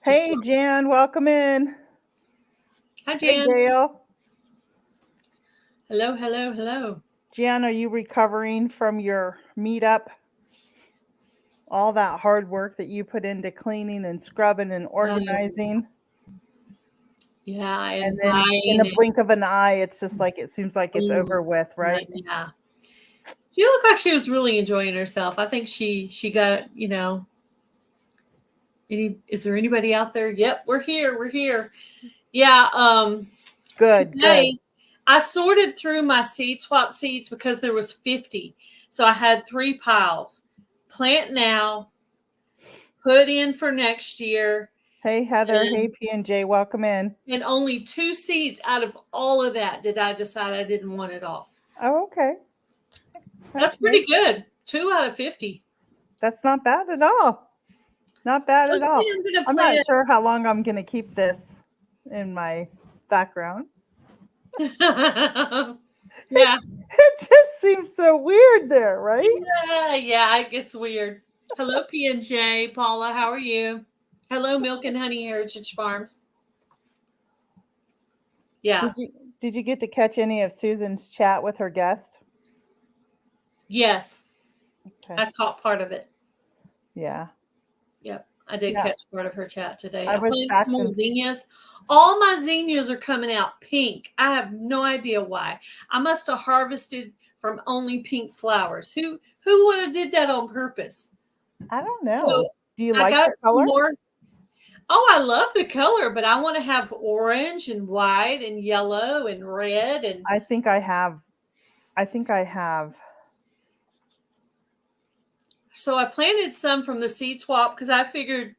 Just Hey, Jan, welcome in. hi, Hey, Jan. Gail. Hello, hello, hello. Jan, are you recovering from your meetup? All that hard work that you put into cleaning and scrubbing and Um, organizing. yeah, And and then in Vine a blink of an eye, it's just like it seems like it's and over with, right? yeah. She looked like she was really enjoying herself. I think she got, is there anybody out there? Yep, we're here. We're here. Yeah, Good, good. today I sorted through my seed swap seeds because there was 50. So I had 3 piles. Plant now, put in for next year, Hey, Heather. Hey, and P&J, welcome in. and only 2 seeds out of all of that did I decide I didn't want it all. Oh, okay. That's That's pretty good. good. 2 out of 50. That's not bad at all. Not bad at Mostly all. I'm gonna I'm not plant. sure how long I'm going to keep this in my background. Yeah, It just seems so weird there, right? yeah, it gets weird. Hello, P&J, Paula. How are you? Hello, Milk and Honey Heritage Farms. Yeah, Did you get to catch any of Susan's chat with her guest? yes, Okay. I caught part of it. Yeah. Yep, I did Yeah. catch part of her chat today. I I was planted back some more in zinnias. All my zinnias are coming out pink. I have no idea why. I must have harvested from only pink flowers. Who would have did that on purpose? I don't So know. Do you I like got the some color? more. Oh, I love the color, but I want to have orange and white and yellow and red and I think I have. I think I have. so I planted some from the seed swap because I figured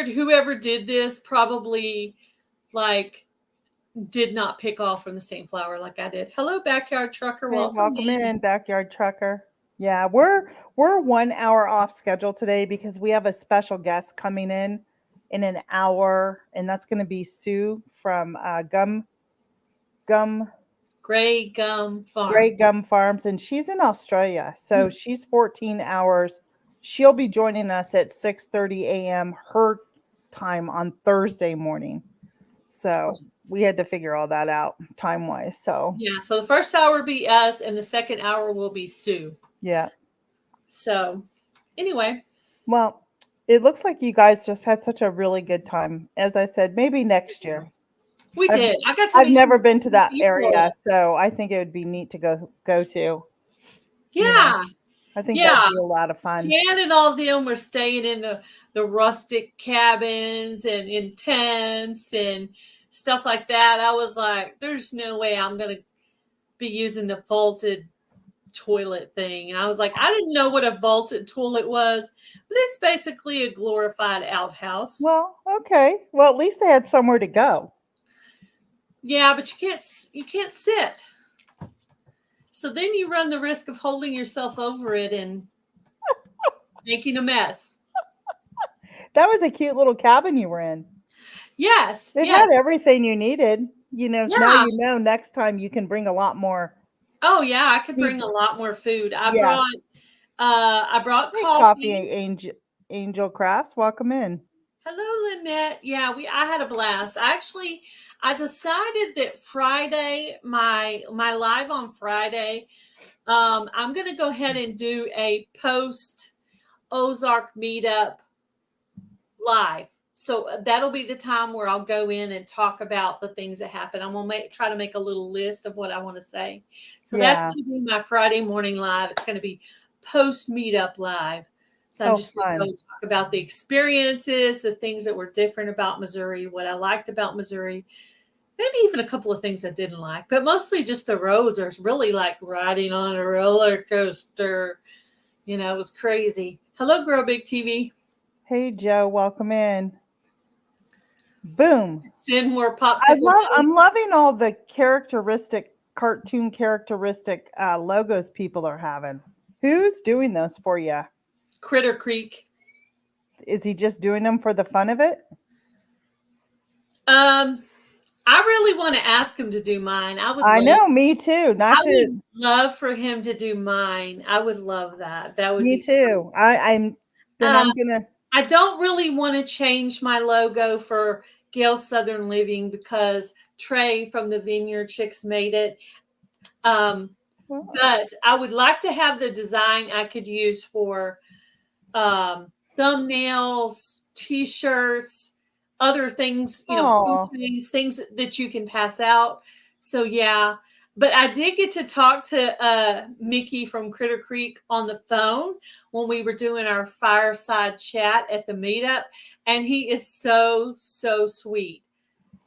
whoever did this probably like did not pick off from the same flower like I did. Hello, backyard trucker. Hey, Welcome welcome in. in, backyard trucker. Yeah, we're 1 hour off schedule today because we have a special guest coming in an hour, and that's going to be Sue from Gum Gray Gum Farm. Great Gum Farms, and she's in Australia. So she's 14 hours. She'll be joining us at 6:30 a.m. her time on Thursday morning. So we had to figure all that out time wise. So Yeah, so the first hour will be us, and the second hour will be Sue. yeah. So, anyway, Well, it looks like you guys just had such a really good time. As I said, maybe next year. we I've did. I got to I've meet never some been to cool that area, people. so I think it would be neat to go to. You know, Yeah, I think that'd yeah. be a lot of fun. Jan and all of them were staying in the rustic cabins and in tents and stuff like that. I was like, there's no way I'm going to be using the vaulted toilet thing. And I was like, I didn't know what a vaulted toilet was, but it's basically a glorified outhouse. Well, okay. Well, at least they had somewhere to go. Yeah, but you can't sit. So then you run the risk of holding yourself over it and making a mess. That was a cute little cabin you were in. Yes, It yes. had everything you needed. So now Yeah. you know next time you can bring a lot more Oh yeah, I could bring a people. lot more food. Yeah. I brought Hey, Coffee coffee. Angel Crafts, welcome in. Hello, Lynette. Yeah, I had a blast. I decided that Friday, my live on Friday, I'm gonna go ahead and do a post Ozark meetup live. So that'll be the time where I'll go in and talk about the things that happen. I'm gonna try to make a little list of what I want to say. So that's Yeah. going to be my Friday morning live. It's going to be post meetup live. So I'm Oh, just going to fun. go talk about the experiences, the things that were different about Missouri, what I liked about Missouri, maybe even a couple of things I didn't like, but mostly just the roads are really like riding on a roller coaster. It was crazy. Hello, Grow Big TV. Hey, Joe, welcome in. Boom. Send more popsicle I'm buddies. loving all the cartoon characteristic logos people are having. Who's doing those for you? Critter Creek. Is he just doing them for the fun of it? Um, I really want to ask him to do mine. I know, me too. Not I to would love for him to do mine. I would love that. That would Me be so. too. I'm then Uh, I'm gonna I don't really want to change my logo for Gail Southern Living because Trey from the Vineyard Chicks made it. Well, But I would like to have the design I could use for thumbnails, t-shirts, other things, food oh, things that you can pass out. So yeah, but I did get to talk to Mickey from Critter Creek on the phone when we were doing our fireside chat at the meetup, and he is so sweet.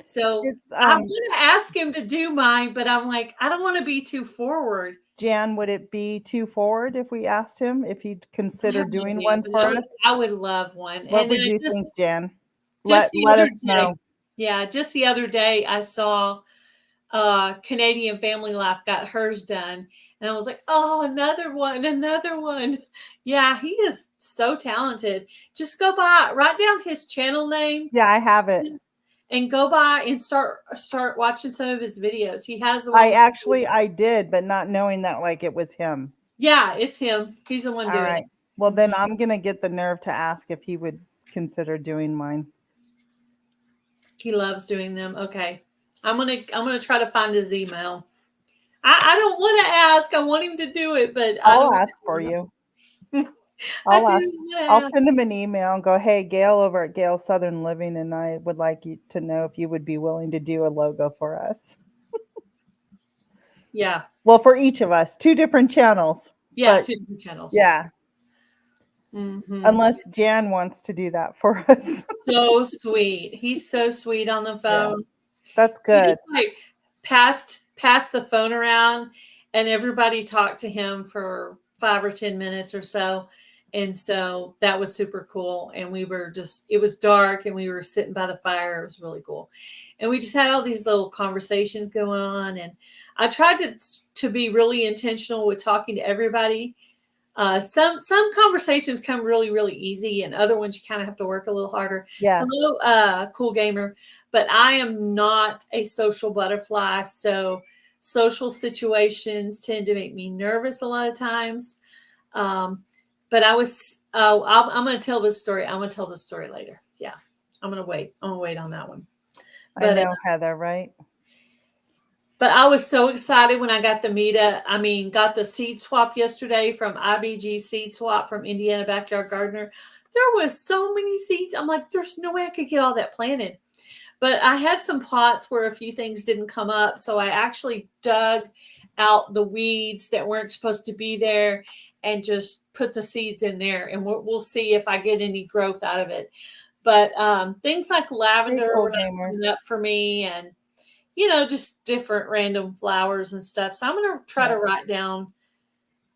So it's I'm gonna ask him to do mine, but I'm like, I don't want to be too forward. Jan, would it be too forward if we asked him if he'd I consider have no doing idea, one but for us? I would love one. What And would you think, Jan? just the Let other us day, know. yeah, just the other day I saw Canadian Family Life got hers done. And I was like, oh, another one, another one. Yeah, he is so talented. Just go by, write down his channel name Yeah, I have it. and go by and start watching some of his videos. He has the one. I did, but not knowing that like it was him. Yeah, it's him. He's the one All doing right. it. Well, then Mhm. I'm gonna get the nerve to ask if he would consider doing mine. He loves doing them. Okay. I'm gonna try to find his email. I don't want to ask. I want him to do it, but I I'll don't ask for want you. to ask. I I'll do ask. want to I'll ask. send him an email and go, hey, Gail over at Gail Southern Living, and I would like you to know if you would be willing to do a logo for us. Yeah. Well, for each of us, 2 different channels. Yeah, But 2 different channels. yeah, Hmm. unless Jan wants to do that for us. So sweet. He's so sweet on the Yeah, phone. that's He good. just like passed the phone around and everybody talked to him for 5 or 10 minutes or so. And so that was super cool. And we were just, it was dark and we were sitting by the fire. It was really cool. And we just had all these little conversations going on. And I tried to be really intentional with talking to everybody. Some conversations come really easy, and other ones you kind of have to work a little harder. Yes. Hello, cool gamer, but I am not a social butterfly, so social situations tend to make me nervous a lot of times. Um, but I was, I'm going to tell this story. I'm going to tell this story later. Yeah, I'm going to wait. I'm going to wait on that one. I But know, Heather, right? But I was so excited when I got got the seed swap yesterday from IBG Seed Swap from Indiana Backyard Gardener. There was so many seeds. I'm like, there's no way I could get all that planted. But I had some pots where a few things didn't come up. So I actually dug out the weeds that weren't supposed to be there and just put the seeds in there. And we'll see if I get any growth out of it. But things like Very lavender cool were not gamer. coming up for me. And just different random flowers and stuff. So I'm going to try Yeah. to write down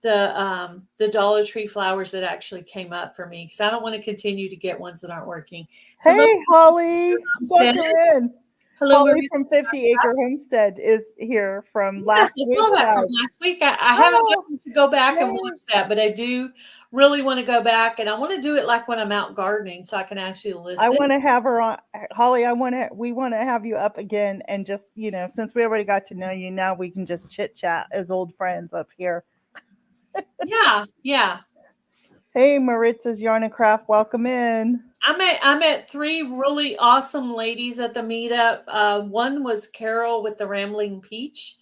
the Dollar Tree flowers that actually came up for me because I don't want to continue to get ones that aren't working. Hello, Hey, Holly, Homestead. welcome in. Hello, Holly Maria. from 50 Acre Homestead is here from Yes, last I saw week's that from live. last week. I haven't Oh, gotten to go back and yay. watch that, but I do really want to go back, and I want to do it like when I'm out gardening, so I can actually I listen. want to have her on, Holly. We want to have you up again, and just since we already got to know you, now we can just chit chat as old friends up here. Yeah, yeah. Hey, Maritz's Yarn and Craft, welcome in. I met 3 really awesome ladies at the meetup. One was Carol with the Rambling Peach.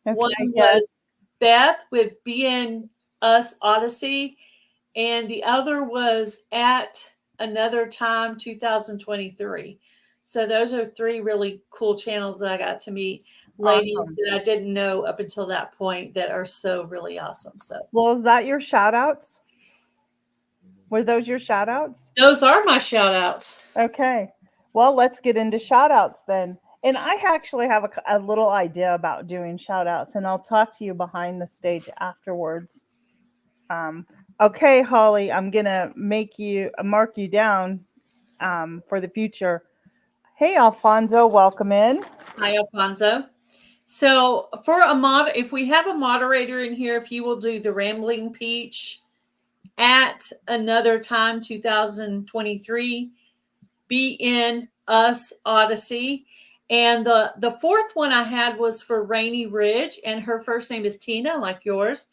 One Okay, yes. was Beth with BN Us Odyssey, and the other was at another time 2023. So those are 3 really cool channels that I got to meet ladies Awesome. that I didn't know up until that point that are so really awesome. So Well, is that your shout outs? Were those your shout outs? those are my shout outs. Okay. Well, let's get into shout outs then. And I actually have a little idea about doing shout outs, and I'll talk to you behind the stage afterwards. Okay, Holly, I'm going to mark you down for the future. Hey, Alfonso, welcome in. Hi, Alfonso. So if we have a moderator in here, if you will do the Rambling Peach at another time, 2023, be in Us Odyssey. And the fourth one I had was for Rainy Ridge, and her first name is Tina, like yours.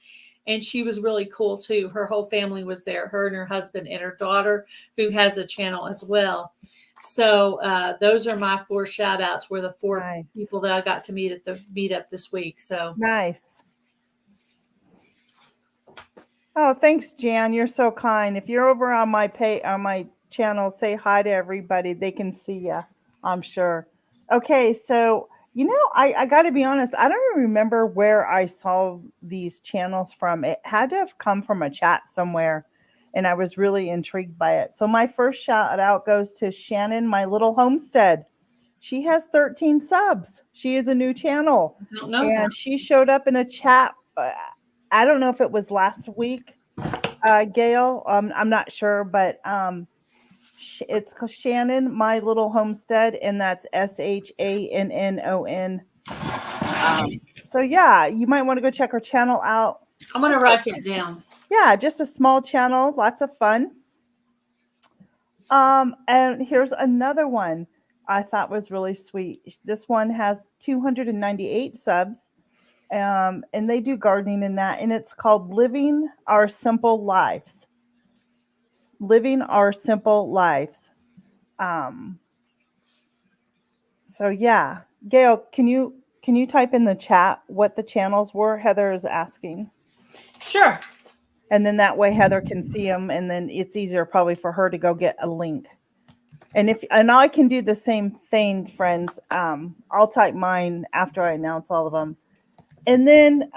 and she was really cool too. Her whole family was there, her and her husband and her daughter, who has a channel as well. So those are my 4 shout outs, were the 4 Nice. people that I got to meet at the meetup this week. So Nice. Oh, thanks, Jan. You're so kind. If you're over on my channel, say hi to everybody. They can see you, I'm sure. Okay, so I got to be honest. I don't remember where I saw these channels from. It had to have come from a chat somewhere, and I was really intrigued by it. So my first shout out goes to Shannon, my little homestead. She has 13 subs. She is a new channel, I don't know that. and she showed up in a chat. I don't know if it was last week, Gail. I'm not sure, but it's called Shannon, My Little Homestead, and that's SHANNON. So yeah, you might want to go check her channel out. I'm going to write that down. Yeah, just a small channel, lots of fun. And here's another one I thought was really sweet. This one has 298 subs. And they do gardening in that, and it's called Living Our Simple Lives. Living Our Simple Lives. So yeah, Gail, can you type in the chat what the channels were? Heather is asking. Sure. And then that way Heather can see them, and then it's easier probably for her to go get a link. And I can do the same thing, friends. I'll type mine after I announce all of them. And then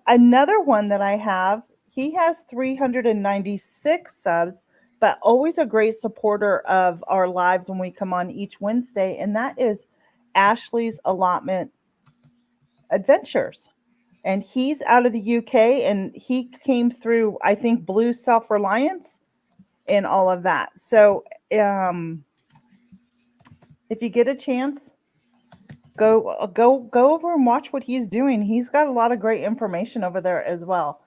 another one that I have, he has 396 subs, but always a great supporter of our lives when we come on each Wednesday. And that is Ashley's Allotment Adventures. And he's out of the UK, and he came through, I think, Blue Self-Reliance and all of that. So if you get a chance, go over and watch what he's doing. He's got a lot of great information over there as well.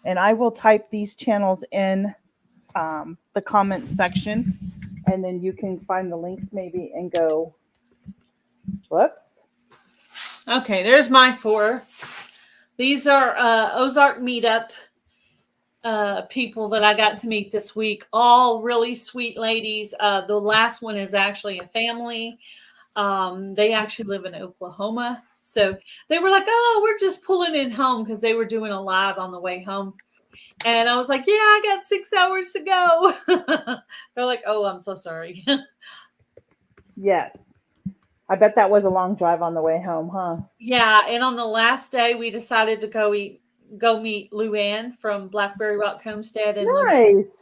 And I will type these channels in the comments section, and then you can find the links maybe and go. Whoops. Okay, there's my 4. These are Ozark meetup people that I got to meet this week. All really sweet ladies. The last one is actually a family. They actually live in Oklahoma. So they were like, oh, we're just pulling in home, because they were doing a live on the way home. And I was like, yeah, I got 6 hours to go. They're like, oh, I'm so sorry. Yes. I bet that was a long drive on the way home, huh? Yeah. And on the last day, we decided to go meet Luann from Blackberry Rock Homestead. And Nice.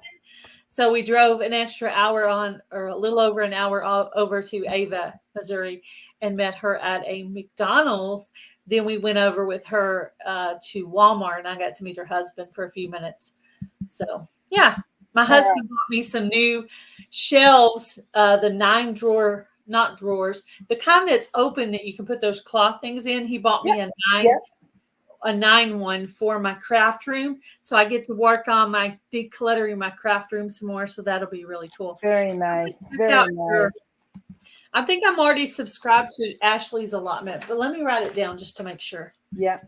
So we drove an extra hour or a little over an hour over to Ava, Missouri, and met her at a McDonald's. Then we went over with her to Walmart, and I got to meet her husband for a few minutes. So yeah, my husband bought me some new shelves, the 9-drawer, not drawers, the kind that's open that you can put those cloth things in. He bought me a 9 one for my craft room, so I get to work on my decluttering my craft room some more. So that'll be really cool. Very nice. Very nice. I think I'm already subscribed to Ashley's Allotment, but let me write it down just to make sure. Yeah.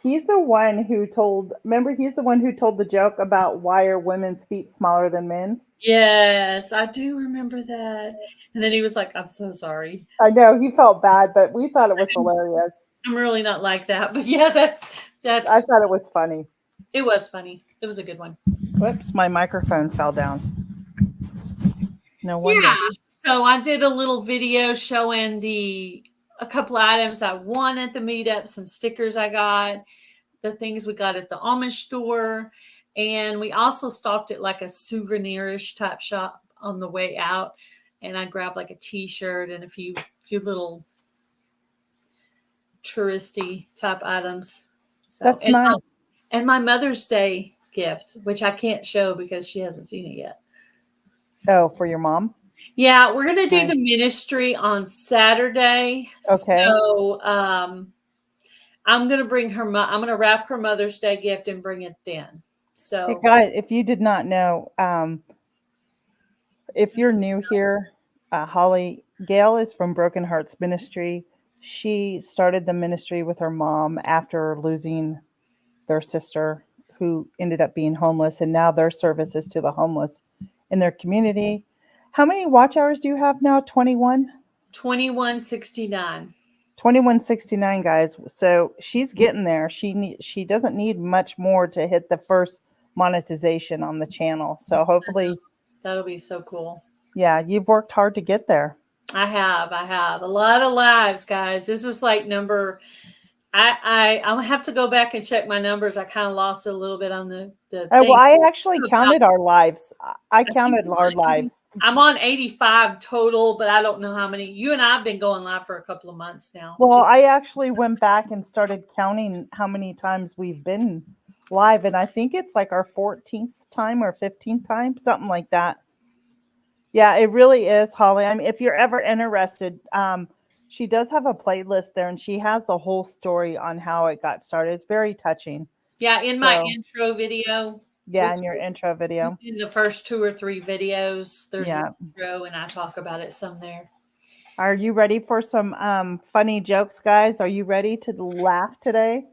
He's the one who told the joke about why are women's feet smaller than men's? Yes, I do remember that. And then he was like, I'm so sorry. I know, he felt bad, but we thought it was hilarious. I'm really not like that, but yeah, that's I thought it was funny. It was funny. It was a good one. Whoops, my microphone fell down. No wonder. Yeah. So I did a little video showing a couple of items I won at the meetup, some stickers I got, the things we got at the Amish store. And we also stopped at like a souvenirish type shop on the way out. And I grabbed like a t-shirt and a few little touristy type items. So that's nice. And my Mother's Day gift, which I can't show because she hasn't seen it yet. So for your mom? Yeah, we're going to do the ministry on Saturday. Okay. So I'm going to bring her, I'm going to wrap her Mother's Day gift and bring it then. So, hey guys, if you did not know, if you're new here, Holly, Gail is from Broken Hearts Ministry. She started the ministry with her mom after losing their sister who ended up being homeless, and now their services to the homeless in their community. How many watch hours do you have now? 21? 2169. 2169, guys. So she's getting there. She doesn't need much more to hit the first monetization on the channel. So hopefully, that'll be so cool. Yeah, you've worked hard to get there. I have a lot of lives, guys. This is like number. I'll have to go back and check my numbers. I kind of lost a little bit on the Oh, well, thing. I actually counted our lives. I counted our lives. I'm on 85 total, but I don't know how many. You and I have been going live for a couple of months now. Well, I actually went back and started counting how many times we've been live, and I think it's like our 14th time or 15th time, something like that. Yeah, it really is, Holly. I mean, if you're ever interested, she does have a playlist there, and she has the whole story on how it got started. It's very touching. Yeah, in my intro video. Yeah, in your intro video. In the first 2 or 3 videos, there's Yeah. an intro, and I talk about it some there. Are you ready for some funny jokes, guys? Are you ready to laugh today?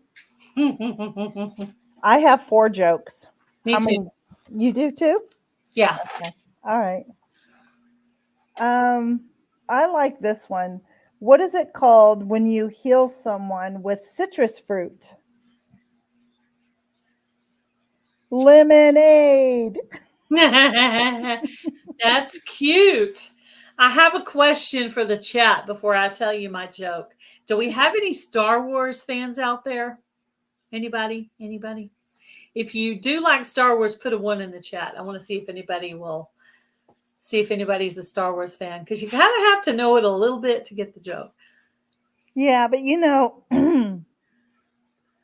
I have 4 jokes. Me too. You do too? Yeah. Okay. All right. I like this one. What is it called when you heal someone with citrus fruit? Lemonade. That's cute. I have a question for the chat before I tell you my joke. Do we have any Star Wars fans out there? Anybody? If you do like Star Wars, put a 1 in the chat. I want to see if anybody's a Star Wars fan, because you kind of have to know it a little bit to get the joke. Yeah, but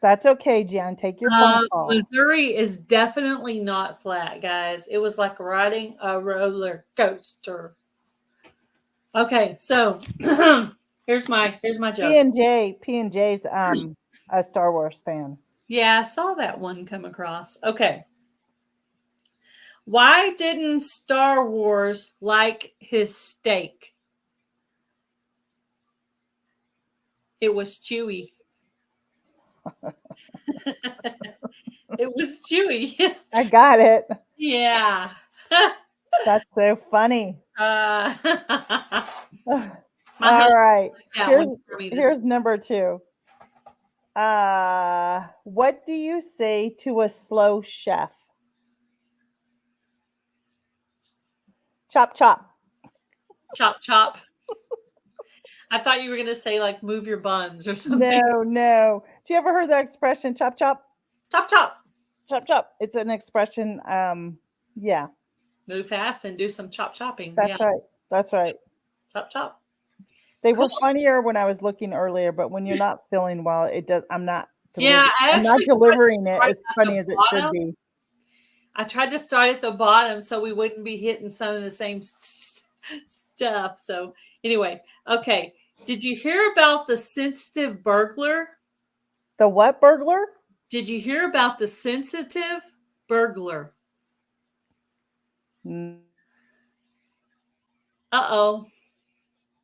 that's okay, Jan. Take your phone call. Missouri is definitely not flat, guys. It was like riding a roller coaster. Okay, so here's my joke. P&J's a Star Wars fan. Yeah, I saw that one come across. Okay. Why didn't Star Wars like his steak? It was chewy. It was chewy. I got it. Yeah. That's so funny. All right. Here's number 2. What do you say to a slow chef? Chop, chop. Chop, chop. I thought you were going to say like move your buns or something. No. Do you ever heard that expression, chop, chop? Chop, chop. Chop, chop. It's an expression. Yeah. Move fast and do some chop chopping. That's right. Chop, chop. They were funnier when I was looking earlier, but when you're not feeling well, it does. I'm not delivering it as funny as it should be. I tried to start at the bottom so we wouldn't be hitting some of the same stuff. So anyway, okay. Did you hear about the sensitive burglar? The what burglar? Did you hear about the sensitive burglar? Uh-oh.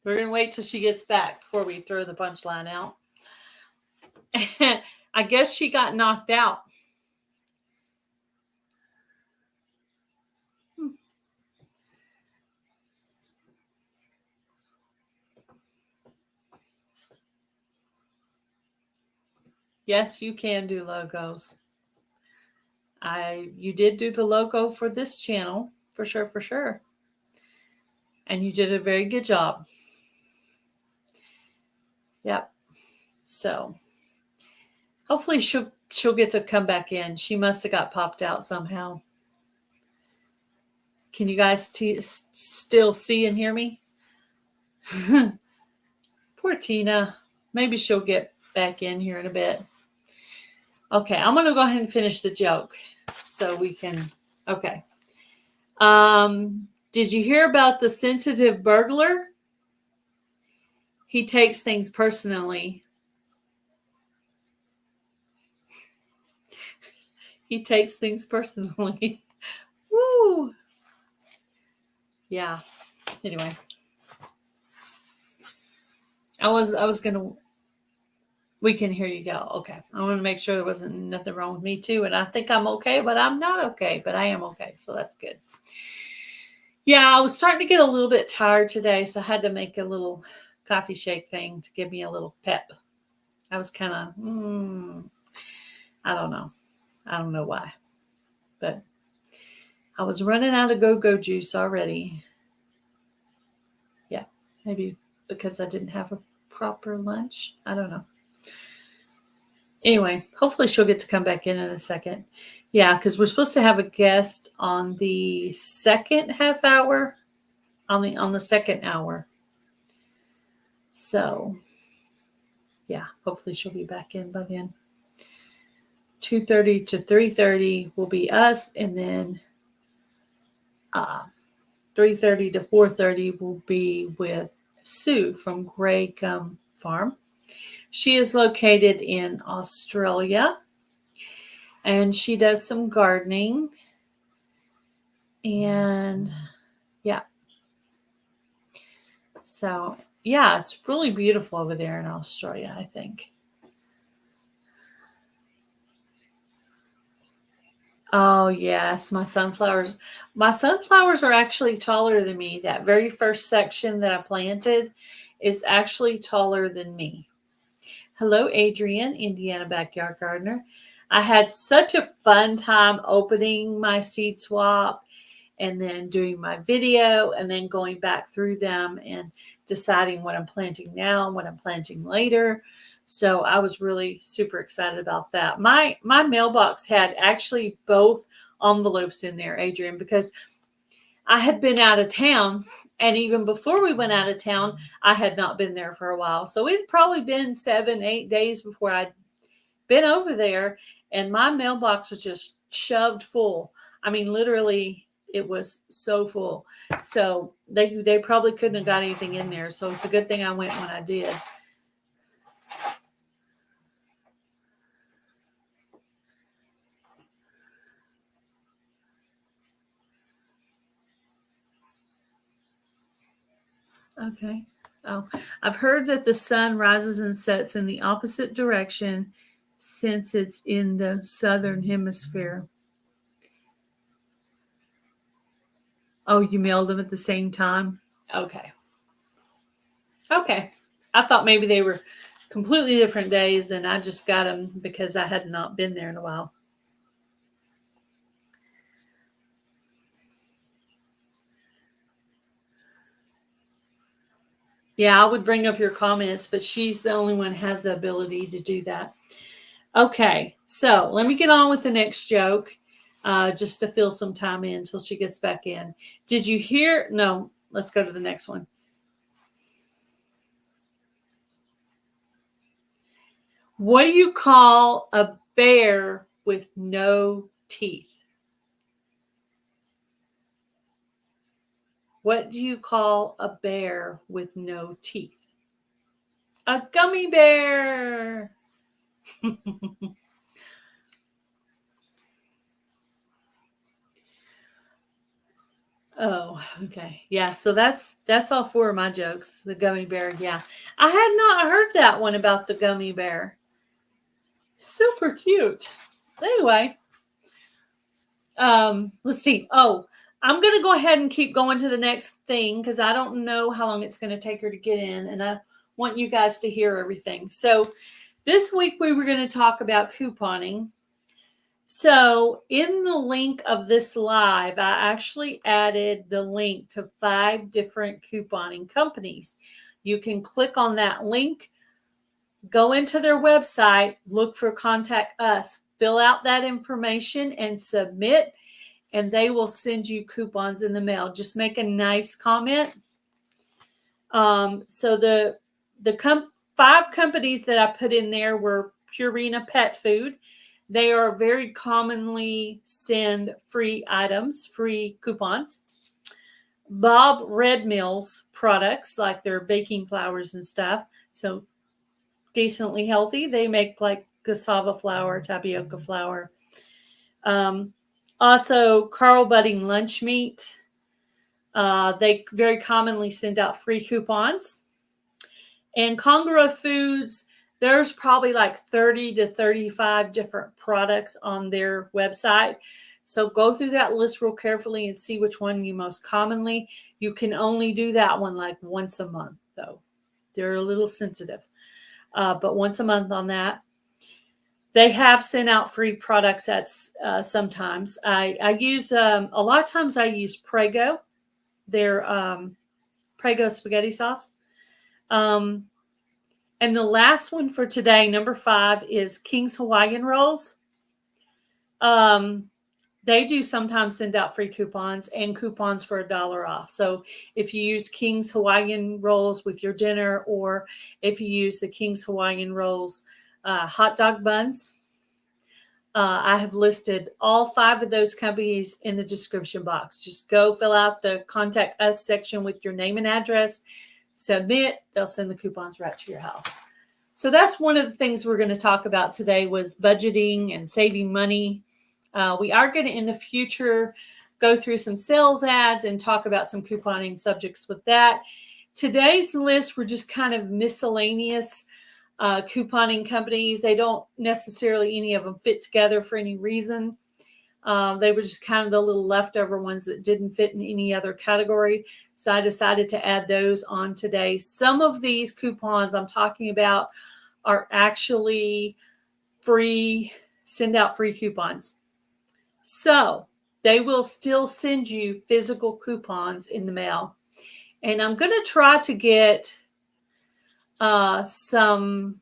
We're going to wait till she gets back before we throw the punchline out. I guess she got knocked out. Yes, you can do logos. You did do the logo for this channel, for sure. And you did a very good job. Yep. So hopefully she'll get to come back in. She must have got popped out somehow. Can you guys still see and hear me? Poor Tina. Maybe she'll get back in here in a bit. Okay, I'm going to go ahead and finish the joke so we can. Okay. Did you hear about the sensitive burglar? He takes things personally. He takes things personally. Woo! Yeah. Anyway. I was gonna We can hear you go. Okay. I want to make sure there wasn't nothing wrong with me too. And I think I'm okay, but I'm not okay, but I am okay. So that's good. Yeah, I was starting to get a little bit tired today, so I had to make a little coffee shake thing to give me a little pep. I was kind of, I don't know. I don't know why, but I was running out of go-go juice already. Yeah, maybe because I didn't have a proper lunch. I don't know. Anyway, hopefully she'll get to come back in a second. Yeah, because we're supposed to have a guest on the second half hour, on the second hour. So, yeah, hopefully she'll be back in by then. 2:30 to 3:30 will be us, and then 3:30 to 4:30 will be with Sue from Grey Gum Farm. She is located in Australia, and she does some gardening. And yeah. So, yeah, it's really beautiful over there in Australia, I think. Oh, yes, my sunflowers. My sunflowers are actually taller than me. That very first section that I planted is actually taller than me. Hello, Adrian, Indiana Backyard Gardener. I had such a fun time opening my seed swap and then doing my video and then going back through them and deciding what I'm planting now and what I'm planting later. So I was really super excited about that. My mailbox had actually both envelopes in there, Adrian, because I had been out of town. And even before we went out of town, I had not been there for a while. So it had probably been 7-8 days before I'd been over there. And my mailbox was just shoved full. I mean, literally, it was so full. So they probably couldn't have got anything in there. So it's a good thing I went when I did. Okay. Oh, I've heard that the sun rises and sets in the opposite direction since it's in the southern hemisphere. Oh, you mailed them at the same time? Okay. Okay. I thought maybe they were completely different days and I just got them because I had not been there in a while. Yeah, I would bring up your comments, but she's the only one who has the ability to do that. Okay, so let me get on with the next joke, just to fill some time in until she gets back in. Did you hear? No, let's go to the next one. What do you call a bear with no teeth? What do you call a bear with no teeth? A gummy bear. Oh, okay. Yeah, so that's all four of my jokes. The gummy bear, yeah. I had not heard that one about the gummy bear. Super cute. Anyway, let's see. Oh, I'm going to go ahead and keep going to the next thing because I don't know how long it's going to take her to get in, and I want you guys to hear everything. So this week we were going to talk about couponing. So in the link of this live, I actually added the link to 5 different couponing companies. You can click on that link, go into their website, look for Contact Us, fill out that information and submit, and they will send you coupons in the mail. Just make a nice comment. So the 5 companies that I put in there were Purina Pet Food. They are very commonly send free items, free coupons. Bob Red Mill's products, like their baking flours and stuff. So decently healthy. They make like cassava flour, tapioca flour. Also, Carl Budding Lunch Meat. They very commonly send out free coupons. And Congra Foods, There's probably like 30 to 35 different products on their website. So go through that list real carefully and see which one you most commonly. You can only do that one like once a month, though. They're a little sensitive, but once a month on that. They have sent out free products at sometimes. I use a lot of times I use Prego, their Prego spaghetti sauce. And the last one for today, number 5, is King's Hawaiian Rolls. They do sometimes send out free coupons and coupons for $1 off. So if you use King's Hawaiian Rolls with your dinner, or if you use the King's Hawaiian Rolls hot dog buns, I have listed all 5 of those companies in the description box. Just go fill out the contact us section with your name and address, submit, they'll send the coupons right to your house. So that's one of the things we're going to talk about today, was budgeting and saving money. We are going to, in the future, go through some sales ads and talk about some couponing subjects with that. Today's list were just kind of miscellaneous couponing companies. They don't necessarily, any of them fit together for any reason. They were just kind of the little leftover ones that didn't fit in any other category. So I decided to add those on today. Some of these coupons I'm talking about are actually free, send out free coupons. So they will still send you physical coupons in the mail. And I'm going to try to get some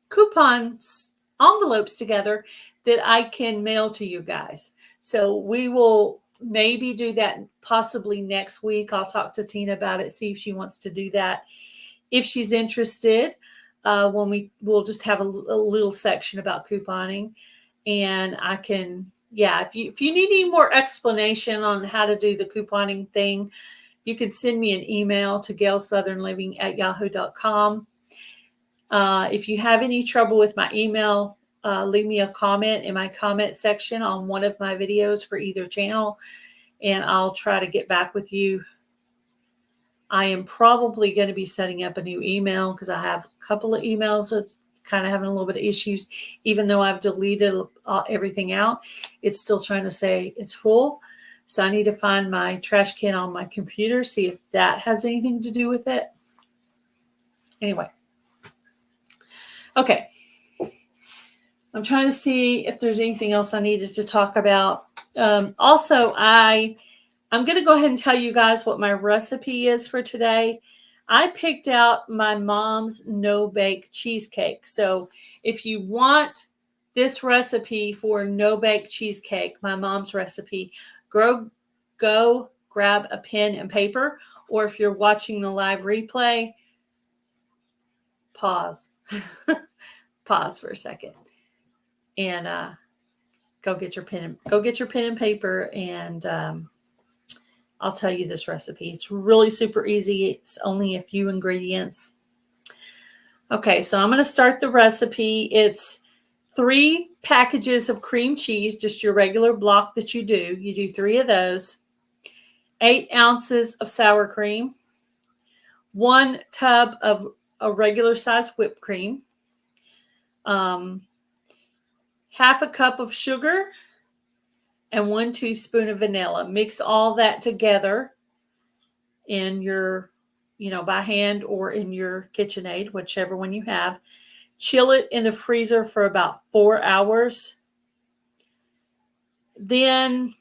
coupons envelopes together that I can mail to you guys. So we will maybe do that possibly next week. I'll talk to Tina about it, see if she wants to do that. If she's interested, we'll just have a little section about couponing, and I can, if you need any more explanation on how to do the couponing thing, you can send me an email to gailsouthernliving@yahoo.com. If you have any trouble with my email, leave me a comment in my comment section on one of my videos for either channel, and I'll try to get back with you. I am probably going to be setting up a new email because I have a couple of emails that's kind of having a little bit of issues. Even though I've deleted everything out, it's still trying to say it's full. So I need to find my trash can on my computer, see if that has anything to do with it. Anyway. Okay. I'm trying to see if there's anything else I needed to talk about. Also, I'm going to go ahead and tell you guys what my recipe is for today. I picked out my mom's no-bake cheesecake. So if you want this recipe for no-bake cheesecake, my mom's recipe, go grab a pen and paper, or if you're watching the live replay, pause. Pause for a second and go get your pen and paper, and I'll tell you this recipe. It's really super easy. It's only a few ingredients. Okay, so I'm going to start the recipe. It's 3 packages of cream cheese, just your regular block that you do. You do 3 of those. 8 ounces of sour cream. 1 tub of a regular size whipped cream. Half a cup of sugar and 1 teaspoon of vanilla. Mix all that together in your, by hand or in your KitchenAid, whichever one you have. Chill it in the freezer for about 4 hours. Then,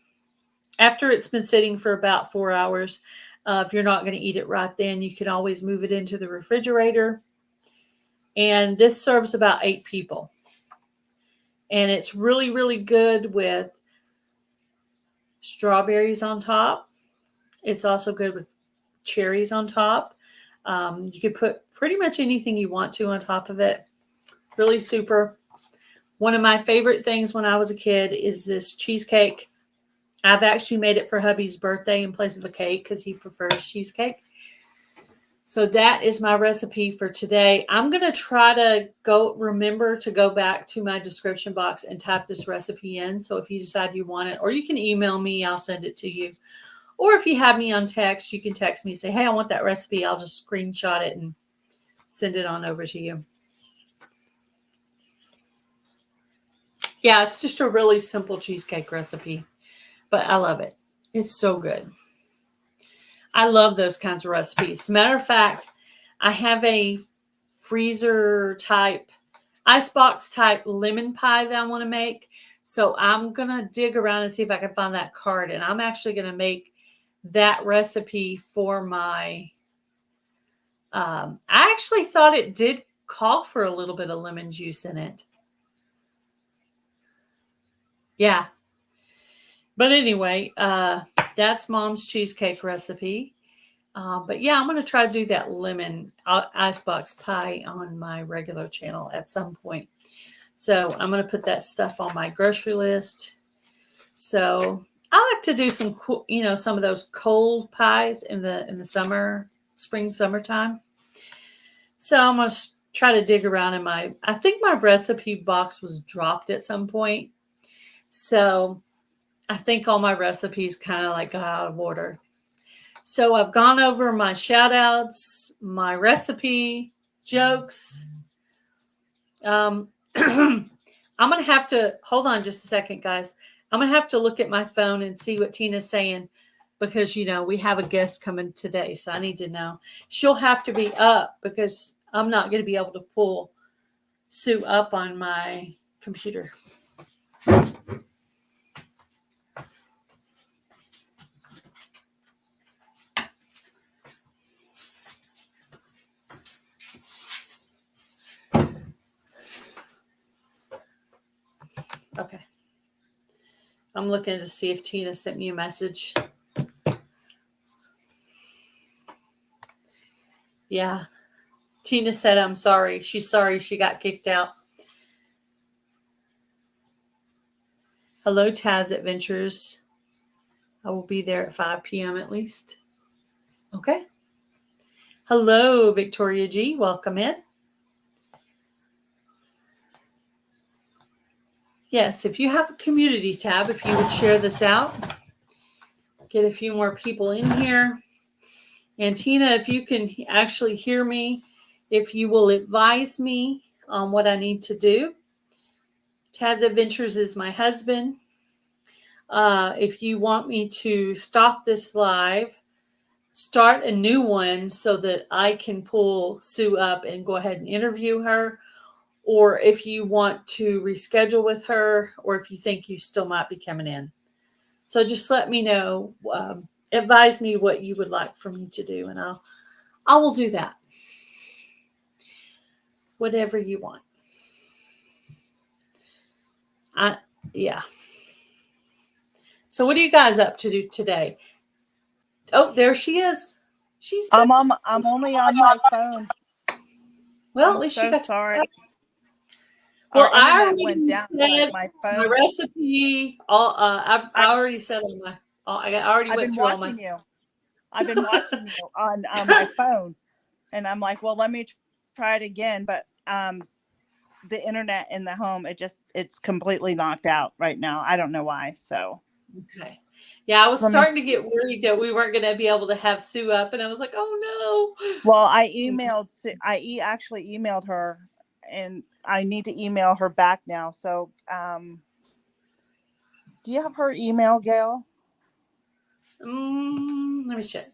after it's been sitting for about 4 hours, if you're not going to eat it right then, you can always move it into the refrigerator. And this serves about 8 people. And it's really, really good with strawberries on top. It's also good with cherries on top. You could put pretty much anything you want to on top of it. Really super. One of my favorite things when I was a kid is this cheesecake. I've actually made it for hubby's birthday in place of a cake because he prefers cheesecake. So that is my recipe for today. I'm going to try to remember to go back to my description box and type this recipe in. So if you decide you want it, or you can email me, I'll send it to you. Or if you have me on text, you can text me and say, hey, I want that recipe. I'll just screenshot it and send it on over to you. Yeah, it's just a really simple cheesecake recipe, but I love it. It's so good. I love those kinds of recipes. Matter of fact, I have a freezer type, icebox type lemon pie that I want to make. So I'm going to dig around and see if I can find that card. And I'm actually going to make that recipe for my. I actually thought it did call for a little bit of lemon juice in it. Yeah. But anyway, that's Mom's cheesecake recipe. But yeah, I'm going to try to do that lemon icebox pie on my regular channel at some point. So I'm going to put that stuff on my grocery list. So I like to do some cool, some of those cold pies in the summertime. So I'm going to try to dig around in I think my recipe box was dropped at some point. So I think all my recipes kind of like got out of order. So I've gone over my shout outs, my recipe, jokes. I'm going to have to hold on just a second, guys. I'm going to have to look at my phone and see what Tina's saying because, we have a guest coming today. So I need to know. She'll have to be up because I'm not going to be able to pull Sue up on my computer. Okay. I'm looking to see if Tina sent me a message. Yeah. Tina said, I'm sorry. She's sorry she got kicked out. Hello, Taz Adventures. I will be there at 5 p.m. at least. Okay. Hello, Victoria G. Welcome in. Yes, if you have a community tab, if you would share this out, get a few more people in here. And Tina, if you can actually hear me, if you will advise me on what I need to do. Taz Adventures is my husband. If you want me to stop this live, start a new one so that I can pull Sue up and go ahead and interview her, or if you want to reschedule with her, or if you think you still might be coming in. So just let me know, advise me what you would like for me to do, and I will do that. Whatever you want. Yeah. So what are you guys up to today? Oh, there she is. I'm only on my phone. Well, I'm at least so she got sorry. Well, Our I internet already went down, said but my my phone. recipe. I already said all my. I already I've went been through all my. watching you. I've been watching you on my phone, and I'm like, well, let me try it again. But the internet in the home, it's completely knocked out right now. I don't know why. So Okay. Yeah, I was starting to get worried that we weren't going to be able to have Sue up, and I was like, oh no. Well, I actually emailed her, and I need to email her back now. So, do you have her email, Gail? Let me check.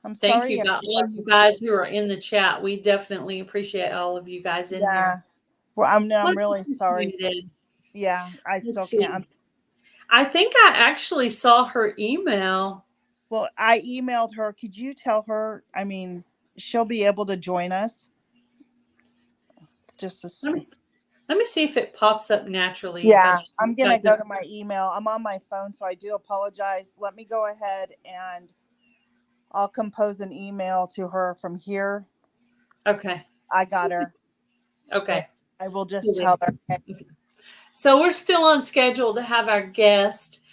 I'm Thank sorry. you, all of you guys who are in the chat. We definitely appreciate all of you guys in here. Well, I'm Much really sorry. appreciated. Yeah, I Let's still see. can't. I think I actually saw her email. Well, I emailed her. Could you tell her? I mean, she'll be able to join us. Just Let me see if it pops up naturally. Yeah, I'm gonna go to my email. I'm on my phone, so I do apologize. Let me go ahead and I'll compose an email to her from here. Okay. I got her. Okay. I will just tell her. Okay. So we're still on schedule to have our guest.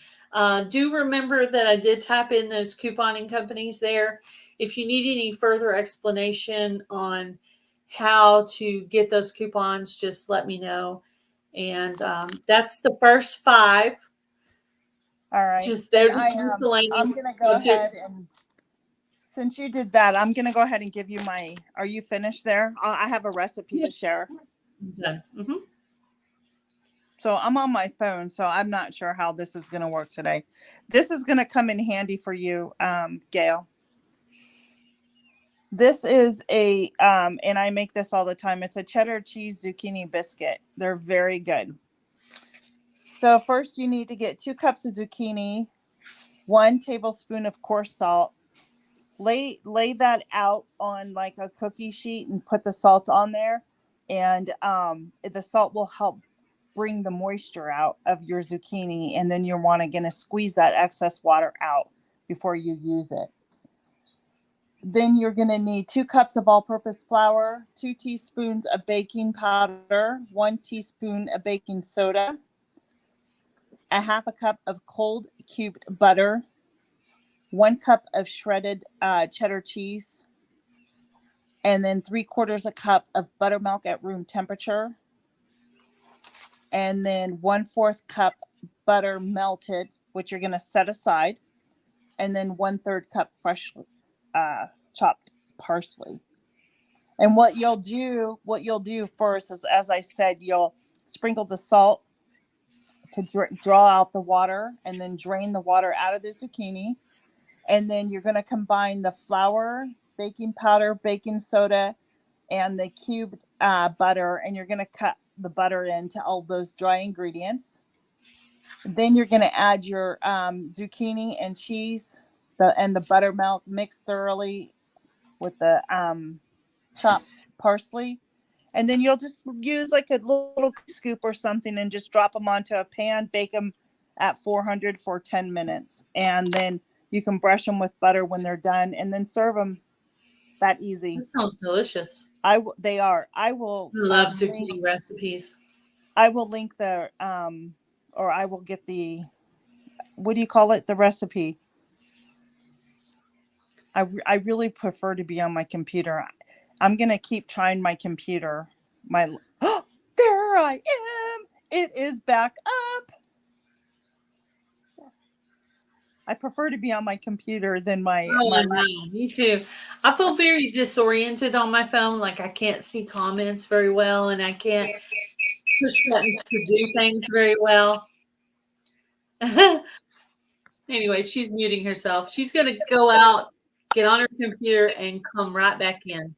Do remember that I did type in those couponing companies there. If you need any further explanation on how to get those coupons, just let me know. And that's the first 5. All right. They're just miscellaneous. I'm gonna go ahead and Since you did that, I'm going to go ahead and give you my, are you finished there? I have a recipe to share. Done. Mm-hmm. So I'm on my phone, so I'm not sure how this is going to work today. This is going to come in handy for you, Gail. This is and I make this all the time. It's a cheddar cheese zucchini biscuit. They're very good. So first you need to get 2 cups of zucchini, 1 tablespoon of coarse salt. Lay that out on like a cookie sheet and put the salt on there. And the salt will help bring the moisture out of your zucchini. And then you're going to squeeze that excess water out before you use it. Then you're going to need 2 cups of all-purpose flour, 2 teaspoons of baking powder, 1 teaspoon of baking soda, a half a cup of cold cubed butter, 1 cup of shredded cheddar cheese, and then 3/4 a cup of buttermilk at room temperature, and then 1/4 cup butter melted, which you're going to set aside, and then 1/3 cup fresh chopped parsley. And what you'll do first is, as I said, you'll sprinkle the salt to draw out the water, and then drain the water out of the zucchini. And then you're going to combine the flour, baking powder, baking soda, and the cubed butter, and you're going to cut the butter into all those dry ingredients. Then you're going to add your zucchini and cheese and the buttermilk, mix thoroughly with the chopped parsley. And then you'll just use like a little scoop or something and just drop them onto a pan, bake them at 400 for 10 minutes. And then you can brush them with butter when they're done and then serve them. That easy. That sounds delicious. They are. I will love zucchini recipes. I will link the or I will get the, what do you call it? The recipe. I really prefer to be on my computer. I'm going to keep trying my computer. Oh, there I am. It is back up. Yes. I prefer to be on my computer than my. Me too. I feel very disoriented on my phone. Like I can't see comments very well, and I can't push buttons to do things very well. Anyway, she's muting herself. She's going to go out, get on her computer, and come right back in.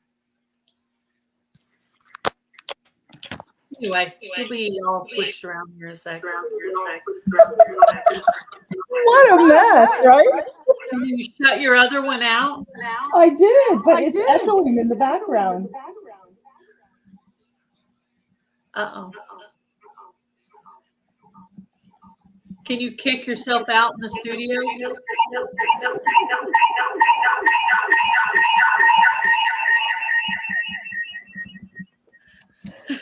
Anyway, she'll be all switched around here in a second. What a mess, right? Can you shut your other one out? I did, but it's echoing in the background. Uh-oh. Can you kick yourself out in the studio?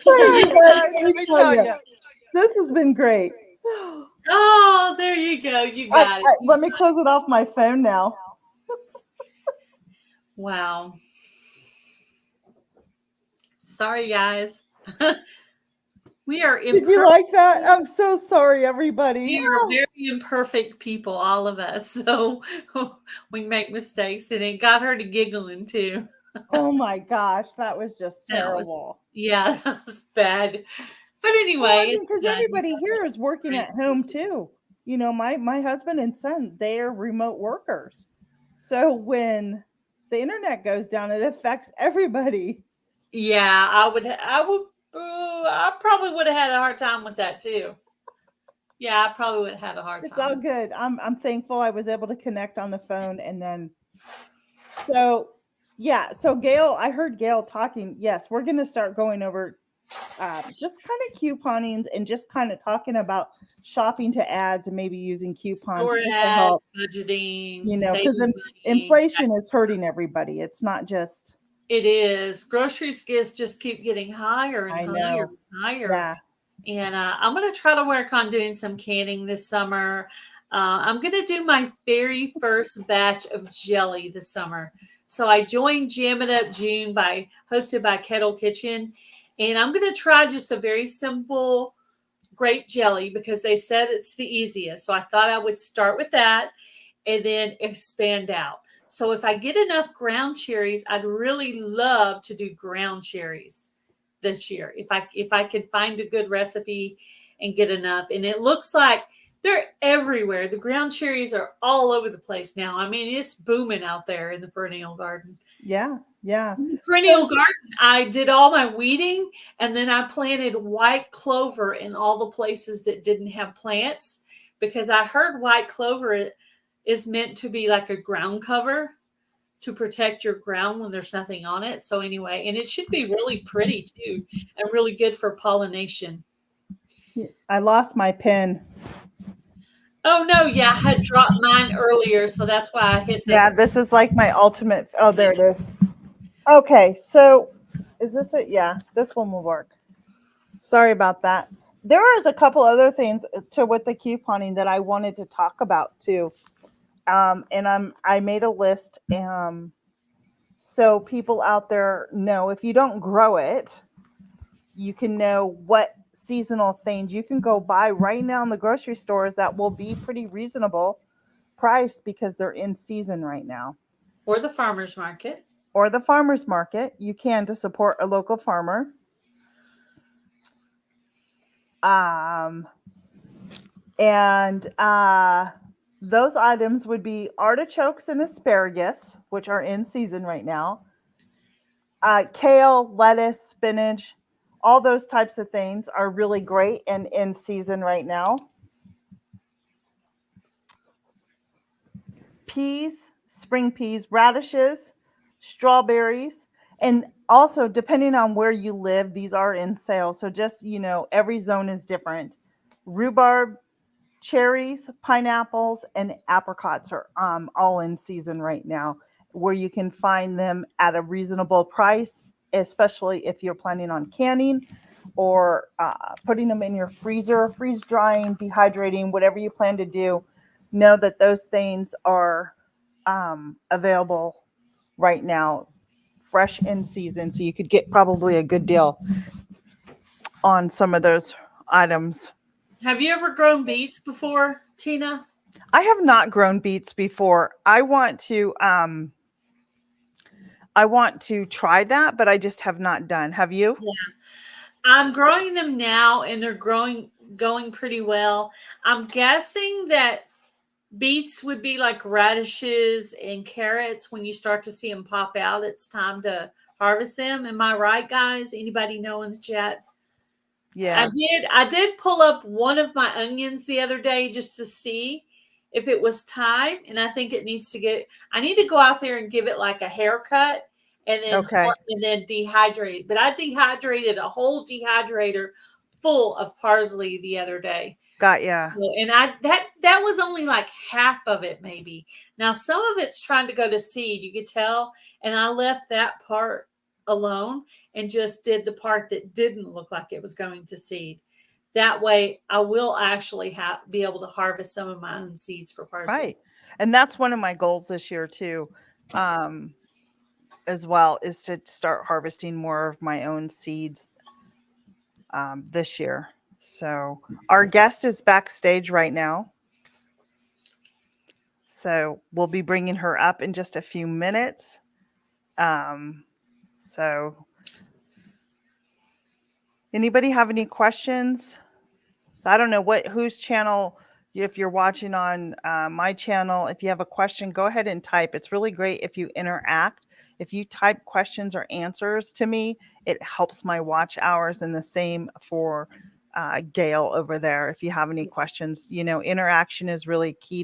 Let me tell you, this has been great. Oh, there you go. You got it. Let me close it off my phone now. Wow. Sorry, guys. We are imperfect. Did you like that? I'm so sorry, everybody. We are very imperfect people, all of us. So we make mistakes, and it got her to giggling too. Oh my gosh, that was just terrible. That was bad. But anyway, because everybody here is working at home too. You know, my husband and son, they are remote workers. So when the internet goes down, it affects everybody. Yeah, I probably would have had a hard time with that too. Yeah, I probably would have had a hard time. It's all good. I'm thankful I was able to connect on the phone, and then so Gail, I heard Gail talking. Yes, we're going to start going over just kind of couponings and just kind of talking about shopping to ads and maybe using coupons just to help budgeting. You know, because inflation is hurting everybody. It's not just. It is. Groceries just keep getting higher and higher and higher. Yeah. And I'm going to try to work on doing some canning this summer. I'm going to do my very first batch of jelly this summer. So I joined Jam It Up June hosted by Kettle Kitchen. And I'm going to try just a very simple grape jelly because they said it's the easiest. So I thought I would start with that and then expand out. So if I get enough ground cherries, I'd really love to do ground cherries this year. If I could find a good recipe and get enough. And it looks like they're everywhere. The ground cherries are all over the place now. I mean, it's booming out there in the perennial garden. Yeah, yeah. In the perennial So garden, I did all my weeding and then I planted white clover in all the places that didn't have plants because I heard white clover is meant to be like a ground cover to protect your ground when there's nothing on it. So anyway, and it should be really pretty too and really good for pollination. I lost my pen. Oh no, yeah, I had dropped mine earlier, so that's why I hit the Yeah, this is like my ultimate. Oh, there it is. Okay, so is this it? Yeah, this one will work. Sorry about that. There is a couple other things to with the couponing that I wanted to talk about too. And I made a list. So people out there know if you don't grow it, you can know what seasonal things you can go buy right now in the grocery stores that will be pretty reasonable price because they're in season right now. or the farmers market. Or the farmers market. You can to support a local farmer. Um, and those items would be artichokes and asparagus, which are in season right now. Kale, lettuce, spinach, all those types of things are really great and in season right now. Peas, spring peas, radishes, strawberries, and also depending on where you live, these are in sale. So just, every zone is different. Rhubarb, cherries, pineapples, and apricots are all in season right now, where you can find them at a reasonable price, especially if you're planning on canning or putting them in your freezer, freeze drying, dehydrating, whatever you plan to do. Know that those things are available right now, fresh in season, so you could get probably a good deal on some of those items. Have you ever grown beets before, Tina? I have not grown beets before. I want to try that, but I just have not done. Have you? Yeah. I'm growing them now and they're going pretty well. I'm guessing that beets would be like radishes and carrots. When you start to see them pop out, it's time to harvest them. Am I right, guys? Anybody know in the chat? Yeah. I did pull up one of my onions the other day just to see if it was time, and I think it needs to get. I need to go out there and give it like a haircut, Okay. and then dehydrate it. But I dehydrated a whole dehydrator full of parsley the other day. Got ya. Well, and that was only like half of it, maybe. Now some of it's trying to go to seed, you could tell, and I left that part alone and just did the part that didn't look like it was going to seed. That way, I will actually be able to harvest some of my own seeds for parsley. Right. And that's one of my goals this year too, as well, is to start harvesting more of my own seeds this year. So our guest is backstage right now. So we'll be bringing her up in just a few minutes. So anybody have any questions? So I don't know whose channel, if you're watching on my channel, if you have a question, go ahead and type. It's really great if you interact. If you type questions or answers to me, it helps my watch hours, and the same for Gail over there. If you have any questions, interaction is really key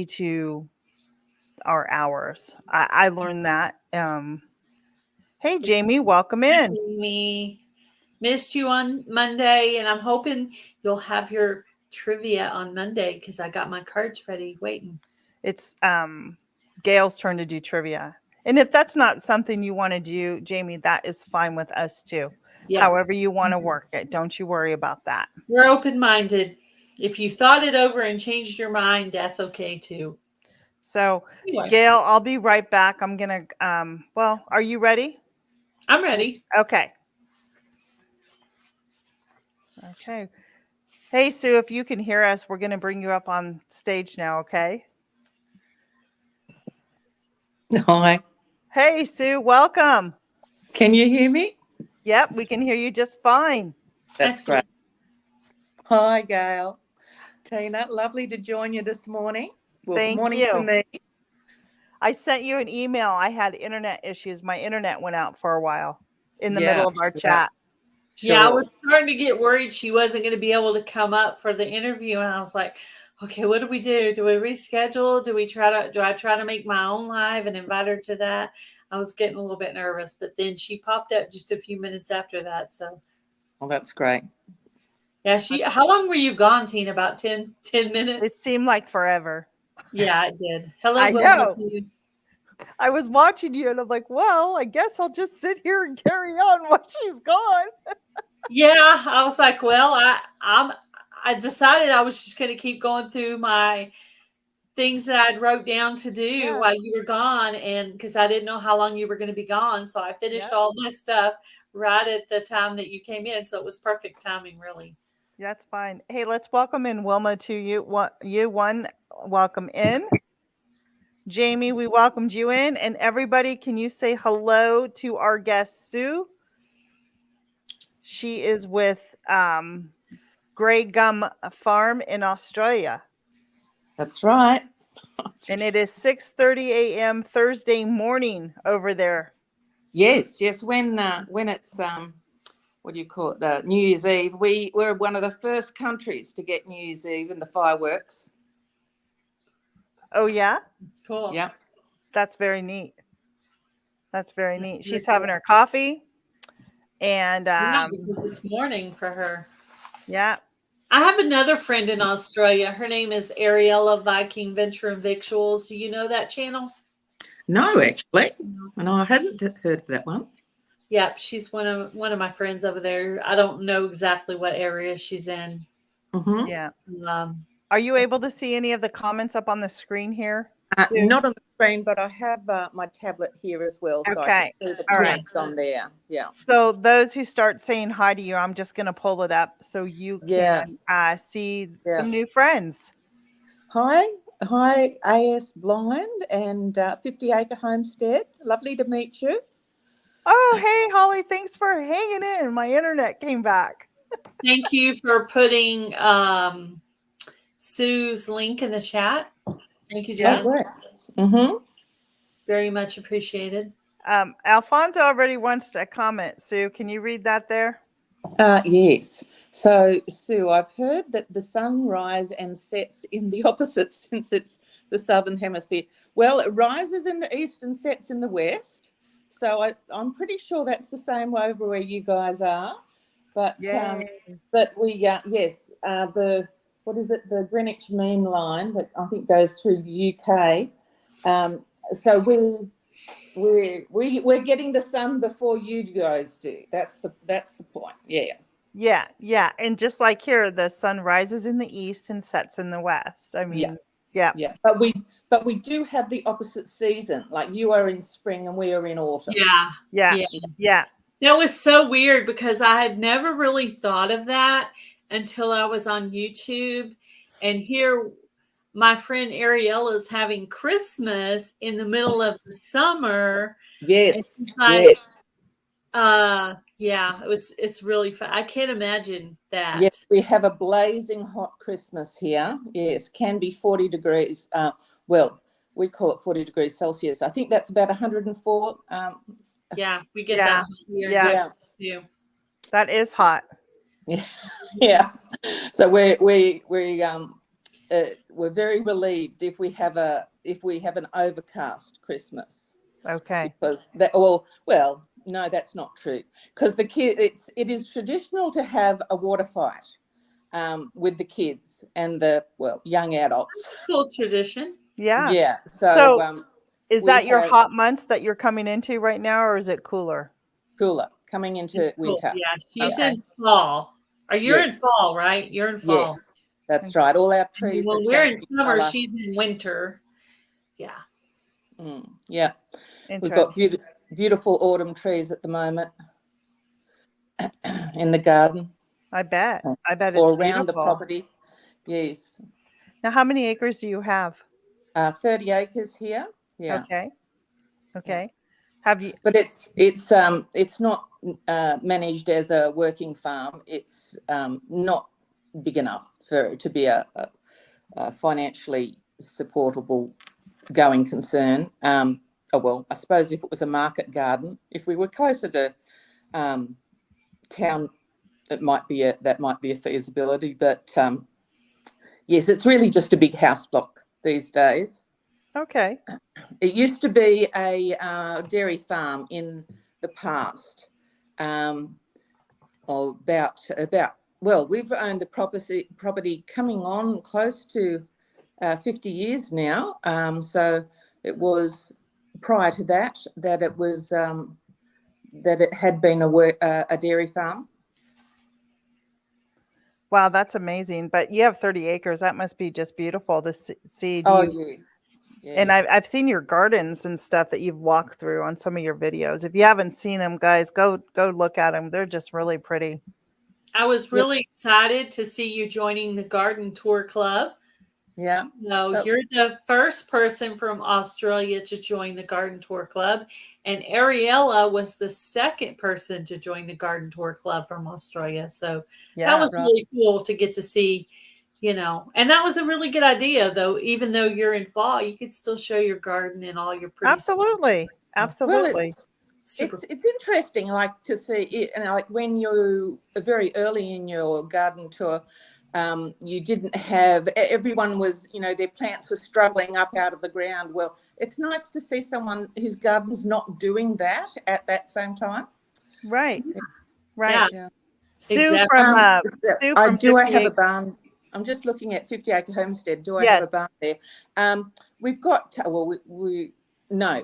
to our hours. I learned that. Hey, Jamie, welcome in. Me missed you on Monday, and I'm hoping you'll have your trivia on Monday because I got my cards ready, waiting. It's Gail's turn to do trivia. And if that's not something you want to do, Jamie, that is fine with us too. Yeah, However you want to work it. Don't you worry about that. we're open-minded. If you thought it over and changed your mind, that's okay too. So, Anyway, Gail, I'll be right back. I'm going to well, are you ready? I'm ready. Okay. Okay. Hey, Sue, if you can hear us, we're going to bring you up on stage now, okay? Hi. Hey, Sue, welcome. Can you hear me? Yep, we can hear you just fine. That's great. Hi, Gail. Tina, lovely to join you this morning. Well, Thank morning you. for me. I sent you an email. I had internet issues. My internet went out for a while in the middle of our chat. Sure. Yeah, I was starting to get worried she wasn't going to be able to come up for the interview, and I was like, okay, what do we do? Do we reschedule? Do I try to make my own live and invite her to that? I was getting a little bit nervous, but then she popped up just a few minutes after that. So, well, that's great. Yeah, how long were you gone, Tina? About 10 minutes? It seemed like forever. Yeah, it did. Hello, I Wilma, know. to you. I was watching you and I'm like, well, I guess I'll just sit here and carry on while she's gone. Yeah, I was like, well, I decided I was just going to keep going through my things that I'd wrote down to do while you were gone, and because I didn't know how long you were going to be gone, so I finished all my stuff right at the time that you came in, so it was perfect timing, really. That's fine. Hey, let's welcome in Wilma to you. Welcome in. Jamie, we welcomed you in, and everybody, can you say hello to our guest Sue? She is with Grey Gum Farm in Australia. That's right. And it is 6:30 a.m. Thursday morning over there. Yes. When it's what do you call it? New Year's Eve. We were one of the first countries to get New Year's Eve and the fireworks. Oh yeah, it's cool. Yeah, that's very neat. That's very neat. She's having her coffee, and this morning for her. Yeah. I have another friend in Australia. Her name is Ariella Viking Venture and Victuals. Do you know that channel? No, actually. No, I hadn't heard of that one. Yep, she's one of my friends over there. I don't know exactly what area she's in. Mm-hmm. Yeah. Are you able to see any of the comments up on the screen here? Not on the screen, but I have my tablet here as well, so I can see the comments on there. Yeah. So those who start saying hi to you, I'm just going to pull it up so you can see some new friends. Hi, AS Blind and 50 Acre Homestead. Lovely to meet you. Oh, hey, Holly. Thanks for hanging in. My internet came back. Thank you for putting Sue's link in the chat. Thank you, Jen. Very much appreciated. Alfonso already wants to comment. Sue, can you read that there? Yes. So, Sue, I've heard that the sun rises and sets in the opposite since it's the southern hemisphere. Well, it rises in the east and sets in the west. So I'm pretty sure that's the same over where you guys are. But we the what is it, the Greenwich Mean Line that I think goes through the UK. So we're getting the sun before you guys do. That's the point. Yeah. And just like here, the sun rises in the east and sets in the west. I mean, yeah. But we do have the opposite season. Like you are in spring and we are in autumn. Yeah. That was so weird because I had never really thought of that until I was on YouTube, and here my friend Ariella is having Christmas in the middle of the summer. Yes. It's really fun. I can't imagine that. Yes, we have a blazing hot Christmas here. Yes, can be 40 degrees. Well, we call it 40 degrees Celsius. I think that's about 104. Yeah, we get that here too. That is hot. Yeah. So we're very relieved if we have an overcast Christmas. Okay. Because no, that's not true. Because it is traditional to have a water fight with the kids and the young adults. Cool tradition. Yeah. Yeah. So is that your hot months that you're coming into right now, or is it cooler? Cooler, coming into winter. Yeah, she's in fall. You're in fall, right? You're in fall. Yes, that's right. All our trees. When we're in summer, she's in winter. Yeah. Yeah. We've got beautiful autumn trees at the moment in the garden. I bet. It's or around beautiful. The property. Yes. Now, how many acres do you have? 30 acres here. Yeah. Okay. Okay. Have you? But it's not managed as a working farm. It's not big enough to be a financially supportable going concern. Well, I suppose if it was a market garden, if we were closer to town, that might be a feasibility. But yes, it's really just a big house block these days. Okay. It used to be a dairy farm in the past. Well, we've owned the property coming on close to 50 years now. So it was prior to that it was that it had been a dairy farm. Wow, that's amazing. But you have 30 acres. That must be just beautiful to see. Oh, yes. Yeah. And I've seen your gardens and stuff that you've walked through on some of your videos. If you haven't seen them, guys, go look at them. They're just really pretty. I was really excited to see you joining the Garden Tour Club. Yeah. No, you're the first person from Australia to join the Garden Tour Club, and Ariella was the second person to join the Garden Tour Club from Australia. So that was really cool to get to see, and that was a really good idea, though. Even though you're in fall, you could still show your garden and all your pretty Absolutely. stuff. Absolutely. Well, it's interesting, like to see it, and like when you're very early in your garden tour, you didn't have, everyone was, their plants were struggling up out of the ground. Well, it's nice to see someone whose garden's not doing that at that same time. Right. Yeah. Right. Yeah. Sue exactly. from Sue from I have a barn? I'm just looking at 50 Acre Homestead. Do I have a barn there? We've got, no,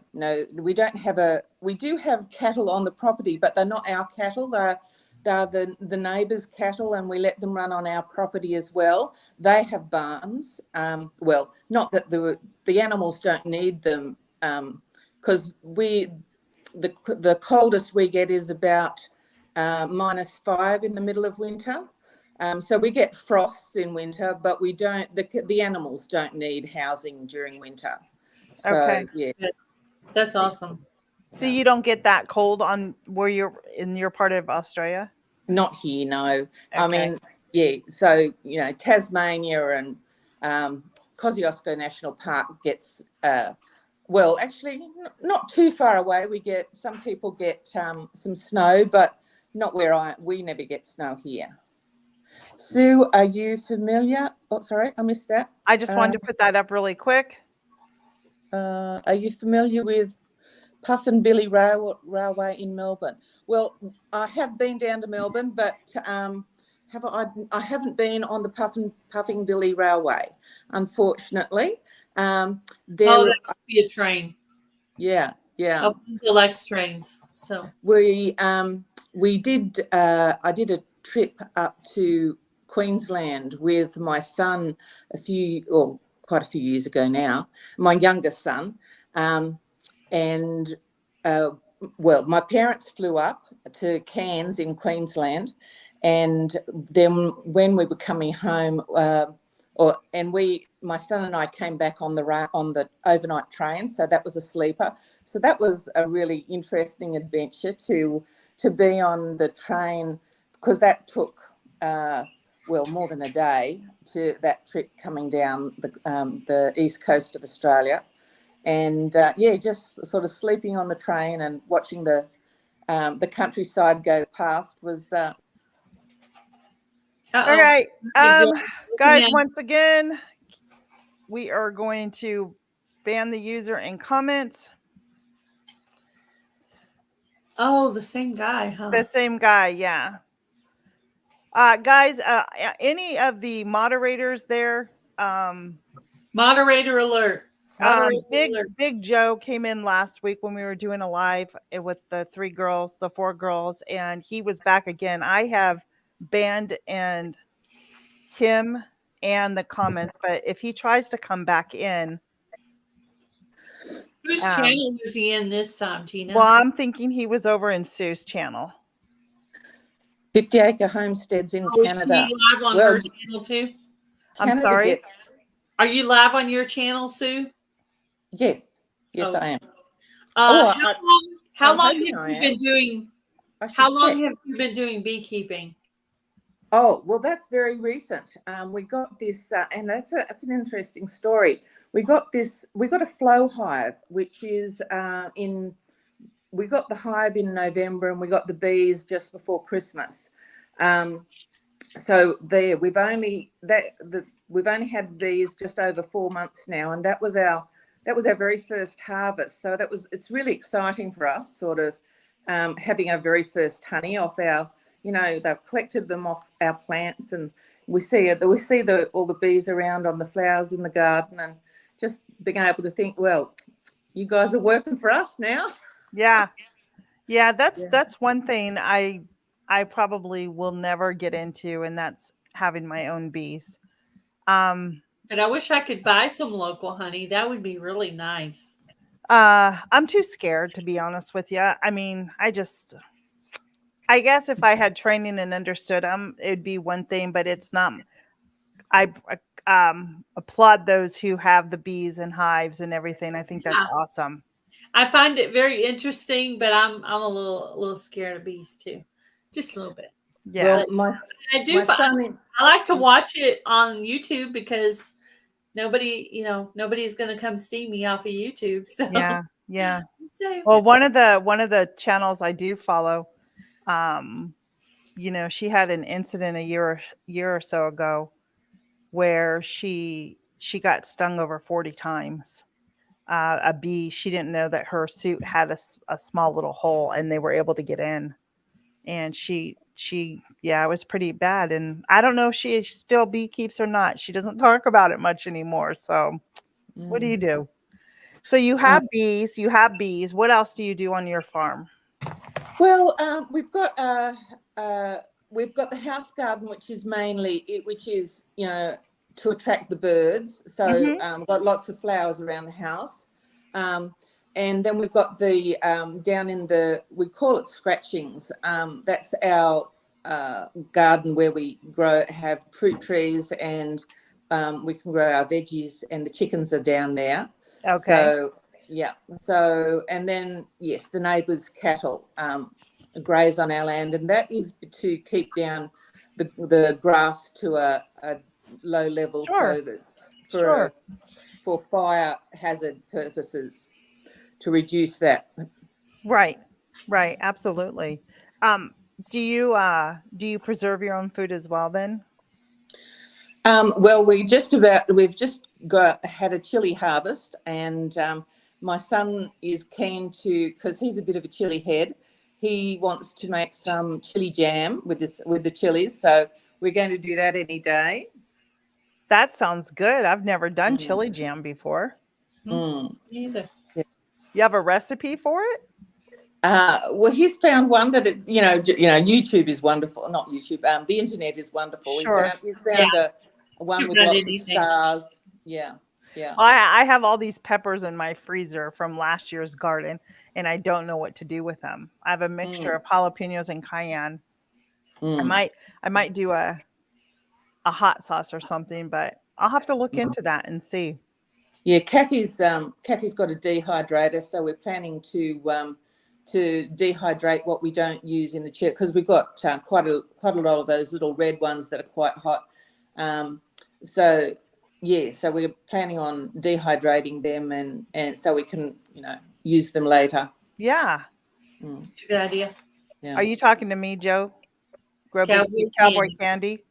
we don't have we do have cattle on the property, but they're not our cattle. They're the neighbours' cattle, and we let them run on our property as well. They have barns. Well, not that the animals don't need them, because the coldest we get is about -5 in the middle of winter. So we get frost in winter, but we don't. The animals don't need housing during winter. So yeah, that's awesome. So you don't get that cold on where you're in your part of Australia? Not here, no. Okay. I mean, yeah. So Tasmania and Kosciuszko National Park gets. Well, actually, not too far away. Some people get some snow, but not where we never get snow here. Sue, are you familiar? Oh, sorry, I missed that. I just wanted to put that up really quick. Are you familiar with Puffin Billy Railway in Melbourne? Well, I have been down to Melbourne, but I haven't been on the Puffin Billy Railway, unfortunately. That must be a train. Yeah. Alfonso likes trains, so we did. I did a trip up to Queensland with my son quite a few years ago now. My youngest son, and my parents flew up to Cairns in Queensland, and then when we were coming home, my son and I came back on the overnight train, so that was a sleeper. So that was a really interesting adventure to be on the train, because that took more than a day to that trip coming down the east coast of Australia, and just sort of sleeping on the train and watching the countryside go past was. All right, guys. Once again, we are going to ban the user in comments. Oh, the same guy, huh? The same guy, yeah. Guys, any of the moderators there? Moderator alert. Big Joe came in last week when we were doing a live with the four girls, and he was back again. I have banned him and the comments, but if he tries to come back in. Whose channel was he in this time, Tina? Well, I'm thinking he was over in Sue's channel. 50 Acre Homesteads in Canada. Is he live on her channel too? I'm sorry. Are you live on your channel, Sue? Yes, I am. Oh, How long? How I'm long hoping have I you am. been doing? I How should long check. have you been doing beekeeping? Oh, well, that's very recent. We got this, and that's an interesting story. We got a flow hive, which is we got the hive in November, and we got the bees just before Christmas. So there, we've only had these just over 4 months now, and that was our very first harvest. So it's really exciting for us, sort of having our very first honey off our, they've collected them off our plants, and we see all the bees around on the flowers in the garden, and just being able to think, well, you guys are working for us now. Yeah. Yeah, that's one thing I probably will never get into, and that's having my own bees. Um But I wish I could buy some local honey. That would be really nice. I'm too scared, to be honest with you. I mean, I guess if I had training and understood them, it'd be one thing, but it's not. I applaud those who have the bees and hives and everything. I think that's Yeah, awesome. I find it very interesting, but I'm a little scared of bees too, just a little bit. Yeah. Well, But my I do. my son. I like to watch it on YouTube because nobody's going to come steam me off of YouTube. So, Yeah. Yeah. so Well, one of the channels I do follow, um, she had an incident a year or so ago where she got stung over 40 times. A bee, she didn't know that her suit had a small little hole, and they were able to get in. And yeah, it was pretty bad. And I don't know if she still beekeeps or not. She doesn't talk about it much anymore. So what do you do? So you Uh, have bees. You have bees. What else do you do on your farm? Well, we've got the house garden, which is to attract the birds. So Hmm. we've got lots of flowers around the house, and then we've got the down in we call it scratchings. That's our garden where we have fruit trees, and we can grow our veggies, and the chickens are down there. Okay. So yeah. So, and then, yes, the neighbours' cattle graze on our land, and that is to keep down the grass to a low level, Sure. so that Sure. for fire hazard purposes, to reduce that. Right. Right. Absolutely. Um, do you preserve your own food as well then? Well, we've just had a chili harvest, and my son is keen to, because he's a bit of a chili head. He wants to make some chili jam with the chilies, so we're going to do that any day. That sounds good. I've never done Mm, chili jam before. mm. either. Yeah. You have a recipe for it? Well, he's found one that it's YouTube is wonderful. Not YouTube. The internet is wonderful. Sure. He's Yeah, found a one could with run lots of anything. stars. Yeah, yeah. I have all these peppers in my freezer from last year's garden, and I don't know what to do with them. I have a mixture Mm, of jalapenos and cayenne. I mm. might I might do a hot sauce or something, but I'll have to look into that and see. Yeah, Kathy's got a dehydrator, so we're planning to dehydrate what we don't use in the chili, because we've got quite a lot of those little red ones that are quite hot. Um, so yeah, so we're planning on dehydrating them, and so we can use them later. Yeah. Mm, It's a good idea. Are yeah. you talking to me, Joe? Grow Big Cowboy Cowboy candy. candy?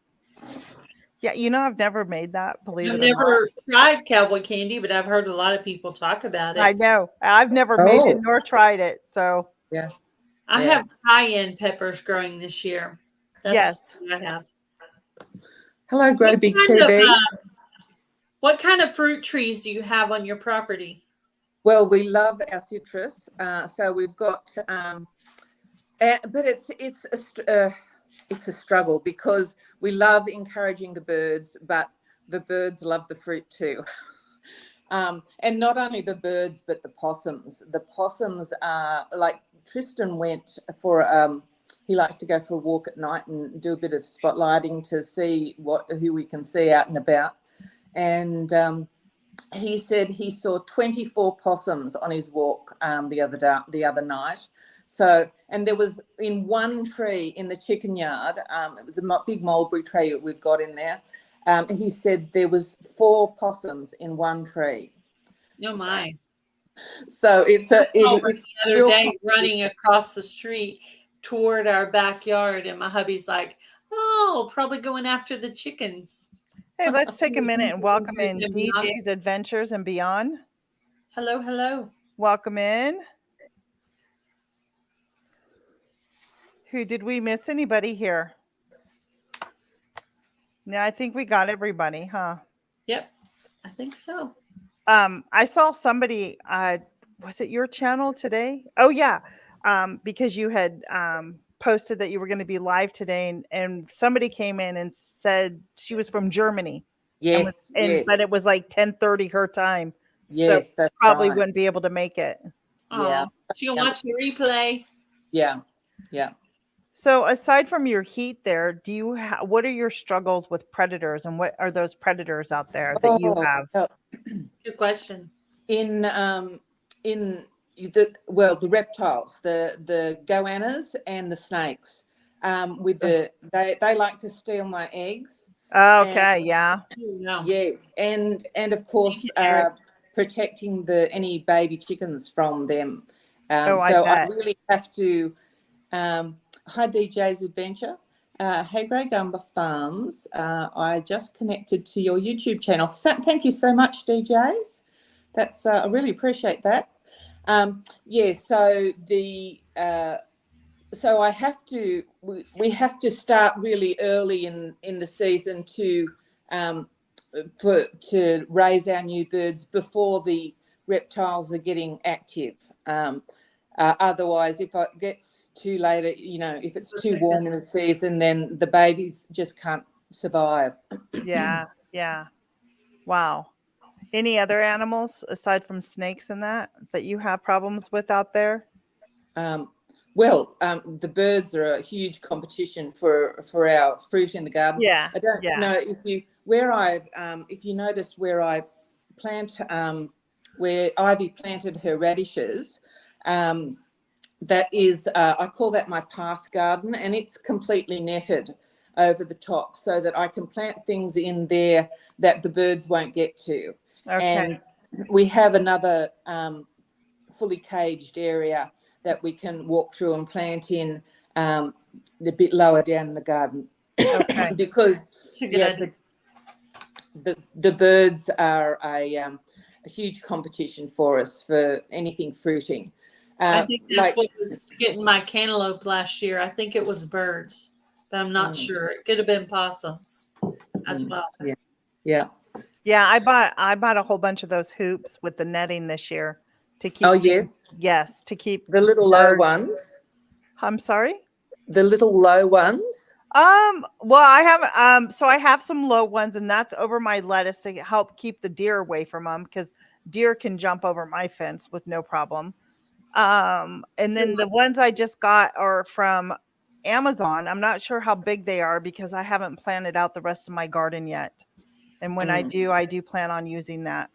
Yeah, I've never made that, believe I've it or not. never tried cowboy candy, but I've heard a lot of people talk about I it. know. I've never made it Oh, nor tried it. So, yeah, I yeah. have cayenne peppers growing this year. yes. That's what I have. Hello, Grow What Big kind of TB. what kind of fruit trees do you have on your property? Well, we love our citrus, so we've got, but it's a struggle, because we love encouraging the birds, but the birds love the fruit too. And not only the birds, but the possums. The possums are like, Tristan went for he likes to go for a walk at night and do a bit of spotlighting to see who we can see out and about, and he said he saw 24 possums on his walk the other night. So, and there was in one tree in the chicken yard, it was a big mulberry tree that we've got in there. He said there was 4 possums in one tree. Oh my. So it's a the other day running across the street toward our backyard, and my hubby's like, "Oh, probably going after the chickens." Hey, let's take a minute and welcome in DJ's Adventures and Beyond. Hello, hello. Welcome in. Who did we miss? Anybody here? No, I think we got everybody, huh? Yep, I think so. I saw somebody. Was it your channel today? Oh yeah, because you had posted that you were going to be live today, and somebody came in and said she was from Germany. Yes, yes. But it was like 10:30 her time. Yes, so that's probably right. wouldn't be able to make it. Yeah. She'll watch the replay. Yeah, yeah. So aside from your heat there, do you what are your struggles with predators, and what are those predators out there that you have? Good question. In the reptiles, the goannas and the snakes, they like to steal my eggs. Okay, yeah. Yes, and of course protecting any baby chickens from them. I really have to. Hi, DJ's Adventure. Hey, Grey Gumber Farms. I just connected to your YouTube channel. So, thank you so much, DJs. That's I really appreciate that. So I have to. We have to start really early in the season to raise our new birds before the reptiles are getting active. Otherwise, if it gets too late, if it's too warm in the season, then the babies just can't survive. Yeah. Wow. Any other animals aside from snakes and that you have problems with out there? The birds are a huge competition for our fruit in the garden. Yeah. I don't know if you notice where I plant, where Ivy planted her radishes. That is, I call that my path garden, and it's completely netted over the top so that I can plant things in there that the birds won't get to. Okay. And we have another fully caged area that we can walk through and plant in a bit lower down in the garden. Okay. Because the birds are a huge competition for us for anything fruiting. I think that's what was getting my cantaloupe last year. I think it was birds, but I'm not sure. It could have been possums as well. Yeah. I bought a whole bunch of those hoops with the netting this year to keep. Oh yes, to keep the little low ones. I'm sorry. The little low ones. Well, I have so I have some low ones, and that's over my lettuce to help keep the deer away from them, because deer can jump over my fence with no problem. And then the ones I just got are from Amazon. I'm not sure how big they are because I haven't planted out the rest of my garden yet. And when I do plan on using that.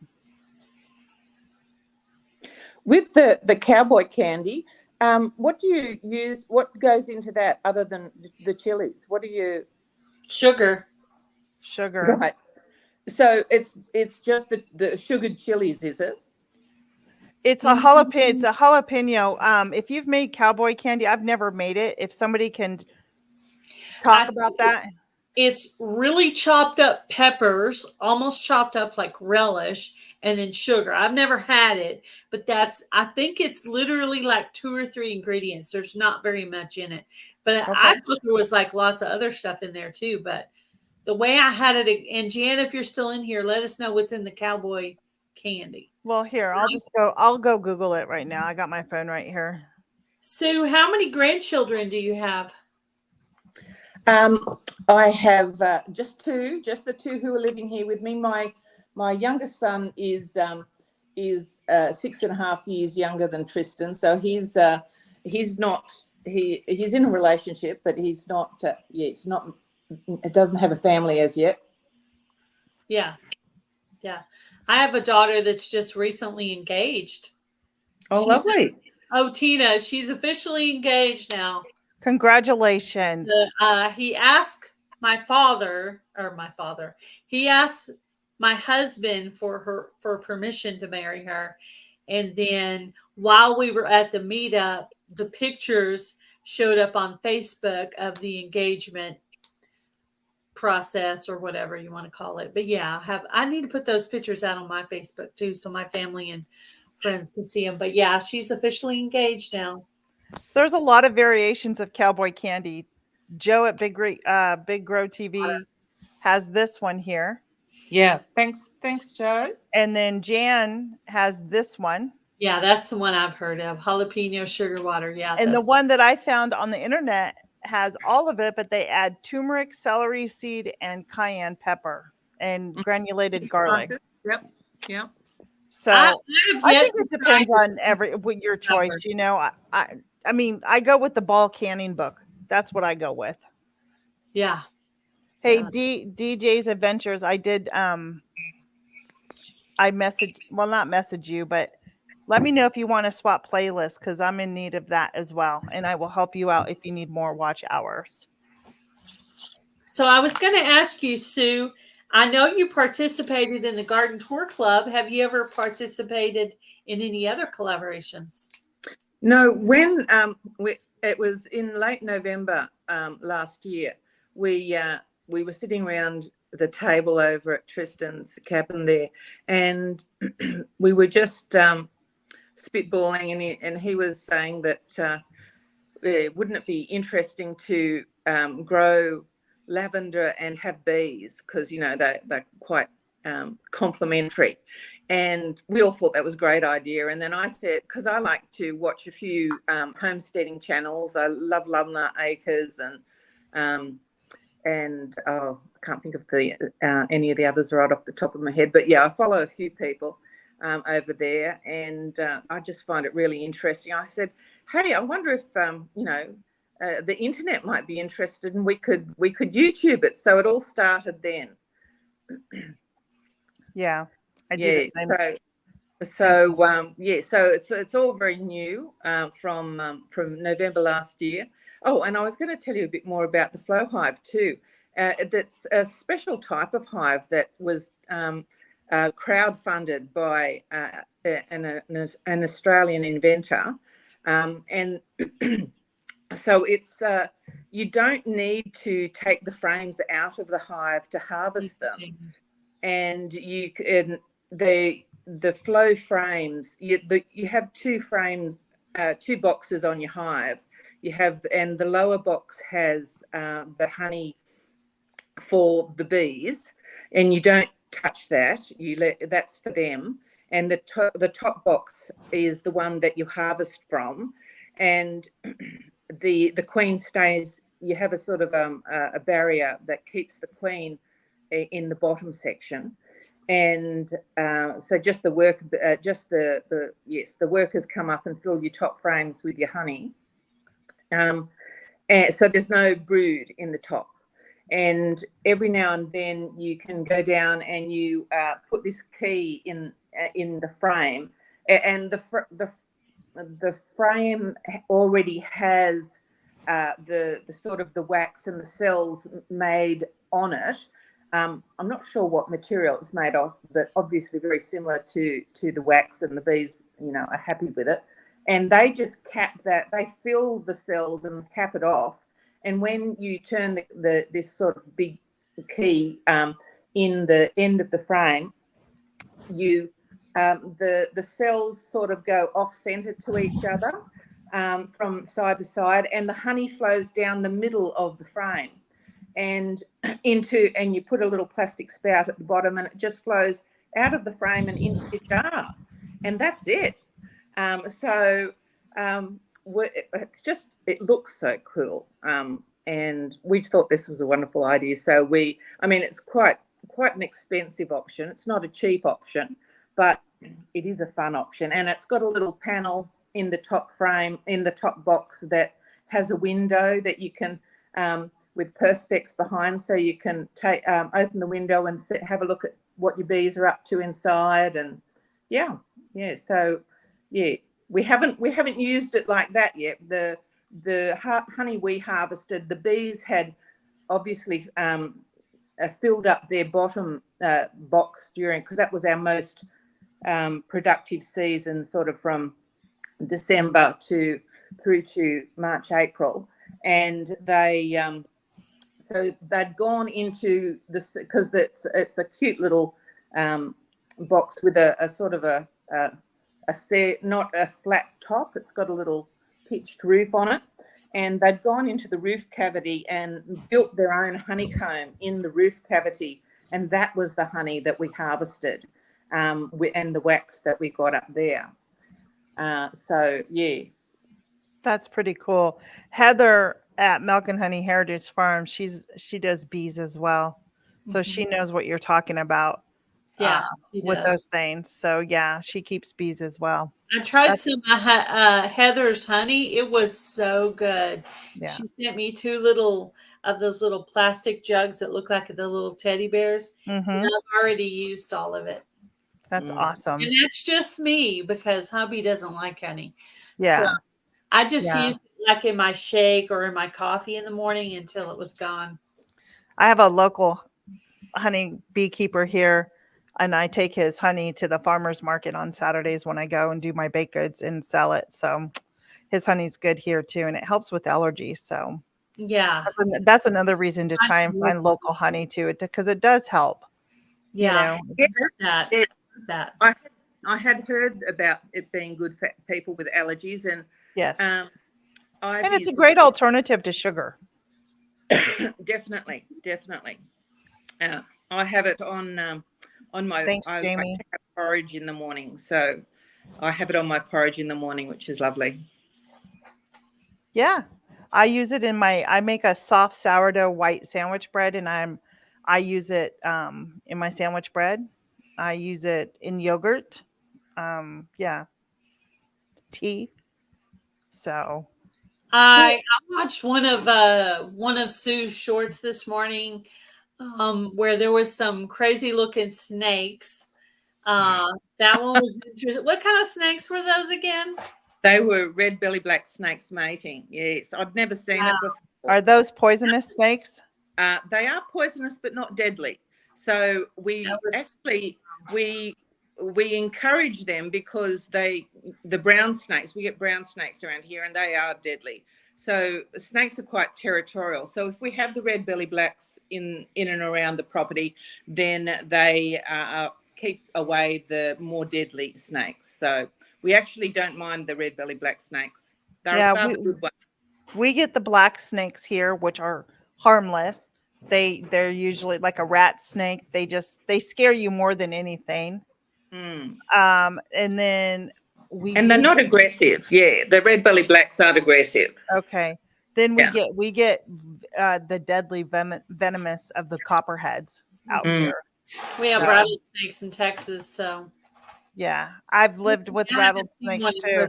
With the cowboy candy, what do you use? What goes into that other than the chilies? What do you? Sugar. Right. So it's just the sugared chilies, is it? It's a jalapeno. If you've made cowboy candy, I've never made it. If somebody can talk about that. It's really chopped up peppers, almost chopped up like relish, and then sugar. I've never had it, but I think it's literally like 2 or 3 ingredients. There's not very much in it, but I thought there was like lots of other stuff in there too. But the way I had it, and Jan, if you're still in here, let us know what's in the cowboy candy. Well, here, I'll go Google it right now. I got my phone right here. Sue, how many grandchildren do you have? I have just 2, just the 2 who are living here with me. My youngest son is 6.5 years younger than Tristan, so he's not he's in a relationship, but he's not it doesn't have a family as yet. Yeah. Yeah. I have a daughter that's just recently engaged. Oh, She's lovely. Tina, she's officially engaged now. Congratulations. He asked he asked my husband for permission to marry her. And then while we were at the meetup, the pictures showed up on Facebook of the engagement process or whatever you want to call it. But yeah, I need to put those pictures out on my Facebook too, so my family and friends can see them. But yeah, she's officially engaged now. There's a lot of variations of cowboy candy. Joe at Big Grow TV has this one here, Yeah. Thanks, Joe. and then Jan has this one. Yeah, that's the one I've heard of. Jalapeno sugar water. Yeah, And the that's one that I found on the internet has all of it, but they add turmeric, celery seed, and cayenne pepper and granulated garlic. Yep. Yep. So I have I yet think to it try depends on what your choice. discover. You know, I mean, I go with the ball canning book. That's what I go with. Yeah. Hey, Yeah. DJ's Adventures. I did I not message you, but let me know if you want to swap playlists because I'm in need of that as well. And I will help you out if you need more watch hours. So I was going to ask you, Sue, I know you participated in the Garden Tour Club. Have you ever participated in any other collaborations? No, when it was in late November last year, we were sitting around the table over at Tristan's cabin there, and we were just spitballing, and he was saying that wouldn't it be interesting to grow lavender and have bees, because you know they're quite complementary. And we all thought that was a great idea. And then I said, because I like to watch a few homesteading channels. I love Lumna Acres and I can't think of the any of the others right off the top of my head. But yeah, I follow a few people over there, and I just find it really interesting. I said, hey, I wonder if the internet might be interested, and we could YouTube it. So it all started then. Yeah, I do the same. So it's all very new from November last year. Oh, and I was going to tell you a bit more about the flow hive too. That's a special type of hive that was crowdfunded by an Australian inventor, and so it's you don't need to take the frames out of the hive to harvest them, and you can the flow frames. You have two frames, two boxes on your hive. You have, and the lower box has the honey for the bees, and you don't touch that. That's for them. And the top box is the one that you harvest from, and the queen stays. You have a sort of a barrier that keeps the queen in the bottom section, and so just the workers come up and fill your top frames with your honey, and so there's no brood in the top. And every now and then you can go down and you put this key in the frame, and the frame already has the sort of the wax and the cells made on it. I'm not sure what material it's made of, but obviously very similar to the wax, and the bees, are happy with it. And they just cap that. They fill the cells and cap it off. And when you turn this sort of big key in the end of the frame, you the cells sort of go off center to each other from side to side, and the honey flows down the middle of the frame and you put a little plastic spout at the bottom, and it just flows out of the frame and into the jar, and that's it. It's just, it looks so cool, and we thought this was a wonderful idea. So it's quite an expensive option. It's not a cheap option, but it is a fun option, and it's got a little panel in the top frame, in the top box, that has a window that you can with perspex behind, so you can open the window and have a look at what your bees are up to inside, and yeah. So yeah, we haven't used it like that yet. The honey we harvested, the bees had obviously filled up their bottom box during, because that was our most productive season, sort of from December through to March, April, and so they'd gone into this, because it's a cute little box with a sort of a not a flat top. It's got a little pitched roof on it, and they'd gone into the roof cavity and built their own honeycomb in the roof cavity, and that was the honey that we harvested, and the wax that we got up there. So yeah. That's pretty cool. Heather at Milk and Honey Heritage Farm, she does bees as well. So she knows what you're talking about Yeah, she with does. those things. So yeah, she keeps bees as well. I tried some Heather's honey. It was so good. Yeah. She sent me 2 little of those little plastic jugs that look like the little teddy bears. And I've already used all of it. That's awesome. And that's just me, because hubby doesn't like honey. Yeah. So I just used it like in my shake or in my coffee in the morning until it was gone. I have a local honey beekeeper here, and I take his honey to the farmer's market on Saturdays when I go and do my baked goods and sell it. So his honey's good here too, and it helps with allergies. So yeah, that's another reason to try and find local honey too, because it does help. Yeah, You know? that. Yeah. That. I had heard about it being good for people with allergies, and yes, and it's a used great alternative to sugar. Definitely. I have it on my. Thanks, I Jamie. like to have porridge in the morning, so I have it on my porridge in the morning, which is lovely. Yeah, I use it I make a soft sourdough white sandwich bread, and I use it in my sandwich bread. I use it in yogurt. Yeah, tea. So I watched one of Sue's shorts this morning, where there was some crazy looking snakes. That one was interesting. What kind of snakes were those again? They were red belly black snakes mating. Yes, I've never seen it before. Are those poisonous snakes? They are poisonous, but not deadly. So we encourage them, because we get brown snakes around here, and they are deadly. So snakes are quite territorial. So if we have the red belly blacks in and around the property, then they keep away the more deadly snakes. So we actually don't mind the red belly black snakes. They're the good ones. We get the black snakes here, which are harmless. They're usually like a rat snake. They scare you more than anything. And then they're not aggressive. Yeah, the red belly blacks aren't aggressive. Okay. Then we get the deadly venomous of the copperheads out here. We have rattlesnakes in Texas, so yeah, I've lived with rattlesnakes too.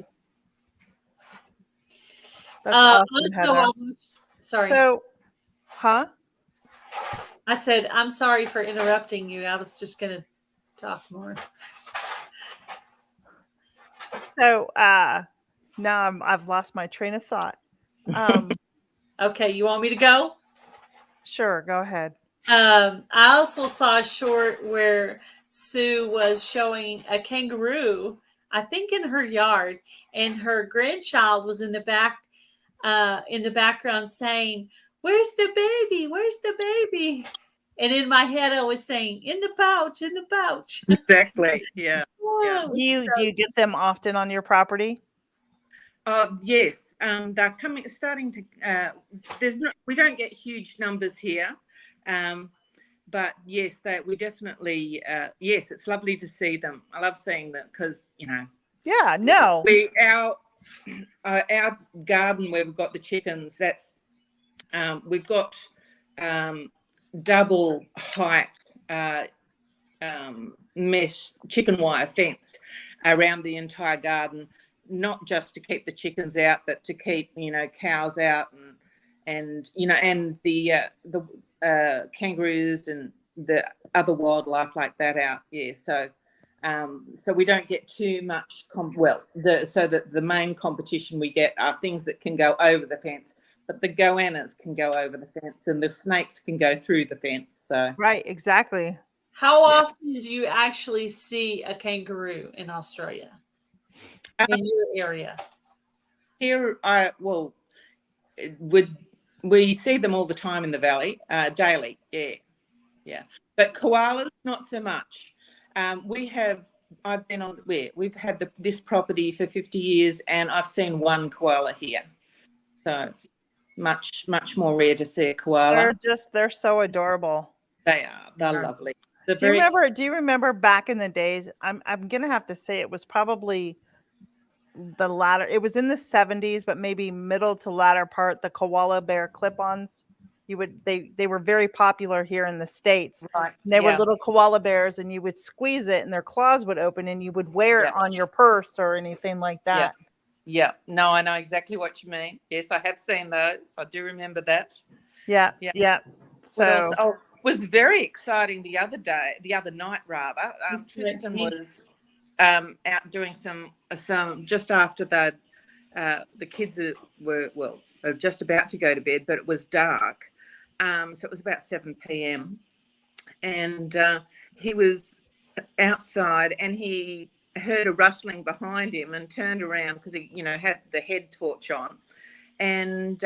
That's awesome, sorry. So, huh? I said, I'm sorry for interrupting you. I was just going to talk more. So, now I've lost my train of thought. Okay, you want me to go? Sure, go ahead. I also saw a short where Sue was showing a kangaroo, I think in her yard, and her grandchild was in the background saying, "Where's the baby? Where's the baby?" And in my head, I was saying, "In the pouch, in the pouch." Exactly. Yeah. Do you get them often on your property? Yes. They're starting to. We don't get huge numbers here, but yes, we definitely. Yes, it's lovely to see them. I love seeing them because Yeah. No. Our garden where we've got the chickens. That's we've got double height mesh chicken wire fence around the entire garden, not just to keep the chickens out, but to keep cows out and the kangaroos and the other wildlife like that out. Yeah, so we don't get too much. The main competition we get are things that can go over the fence, but the goannas can go over the fence, and the snakes can go through the fence. So Right, exactly. How Yeah. often do you actually see a kangaroo in Australia, Um, in your area? here, we see them all the time in the valley, daily. Yeah. But koalas, not so much. I've been on where we've had this property for 50 years, and I've seen one koala here. So much more rare to see a koala. They're so adorable. They are. They're Yeah. lovely. They're Do you very remember back in the days? I'm gonna have to say it was probably the latter. It was in the 70s, but maybe middle to latter part, the koala bear clip-ons. They were very popular here in the States. right. And they were Yeah. little koala bears, and you would squeeze it and their claws would open, and you would wear it Yeah. on your purse or anything like that. Yeah. No, I know exactly what you mean. Yes, I have seen those. I do remember that. Yeah. Yeah. Yeah. What else? So Oh, was very exciting the other night rather. Tristan me. was out doing some just after the kids were just about to go to bed, but it was dark, so it was about 7 p.m. and he was outside and he heard a rustling behind him and turned around because he had the head torch on, and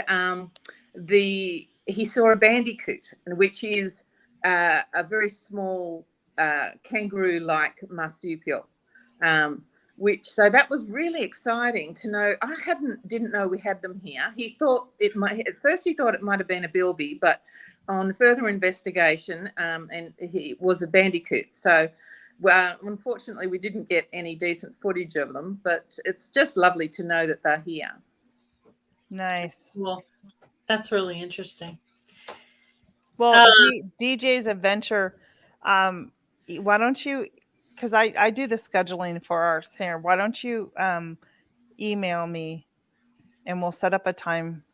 he saw a bandicoot, which is a very small kangaroo-like marsupial. So that was really exciting to know. Didn't know we had them here. At first he thought it might have been a bilby, but on further investigation, and he was a bandicoot. So, well, unfortunately, we didn't get any decent footage of them, but it's just lovely to know that they're here. nice. Well, that's really interesting. Well, DJ's Adventure, why don't you, because I do the scheduling for our thing, why don't you email me and we'll set up a time.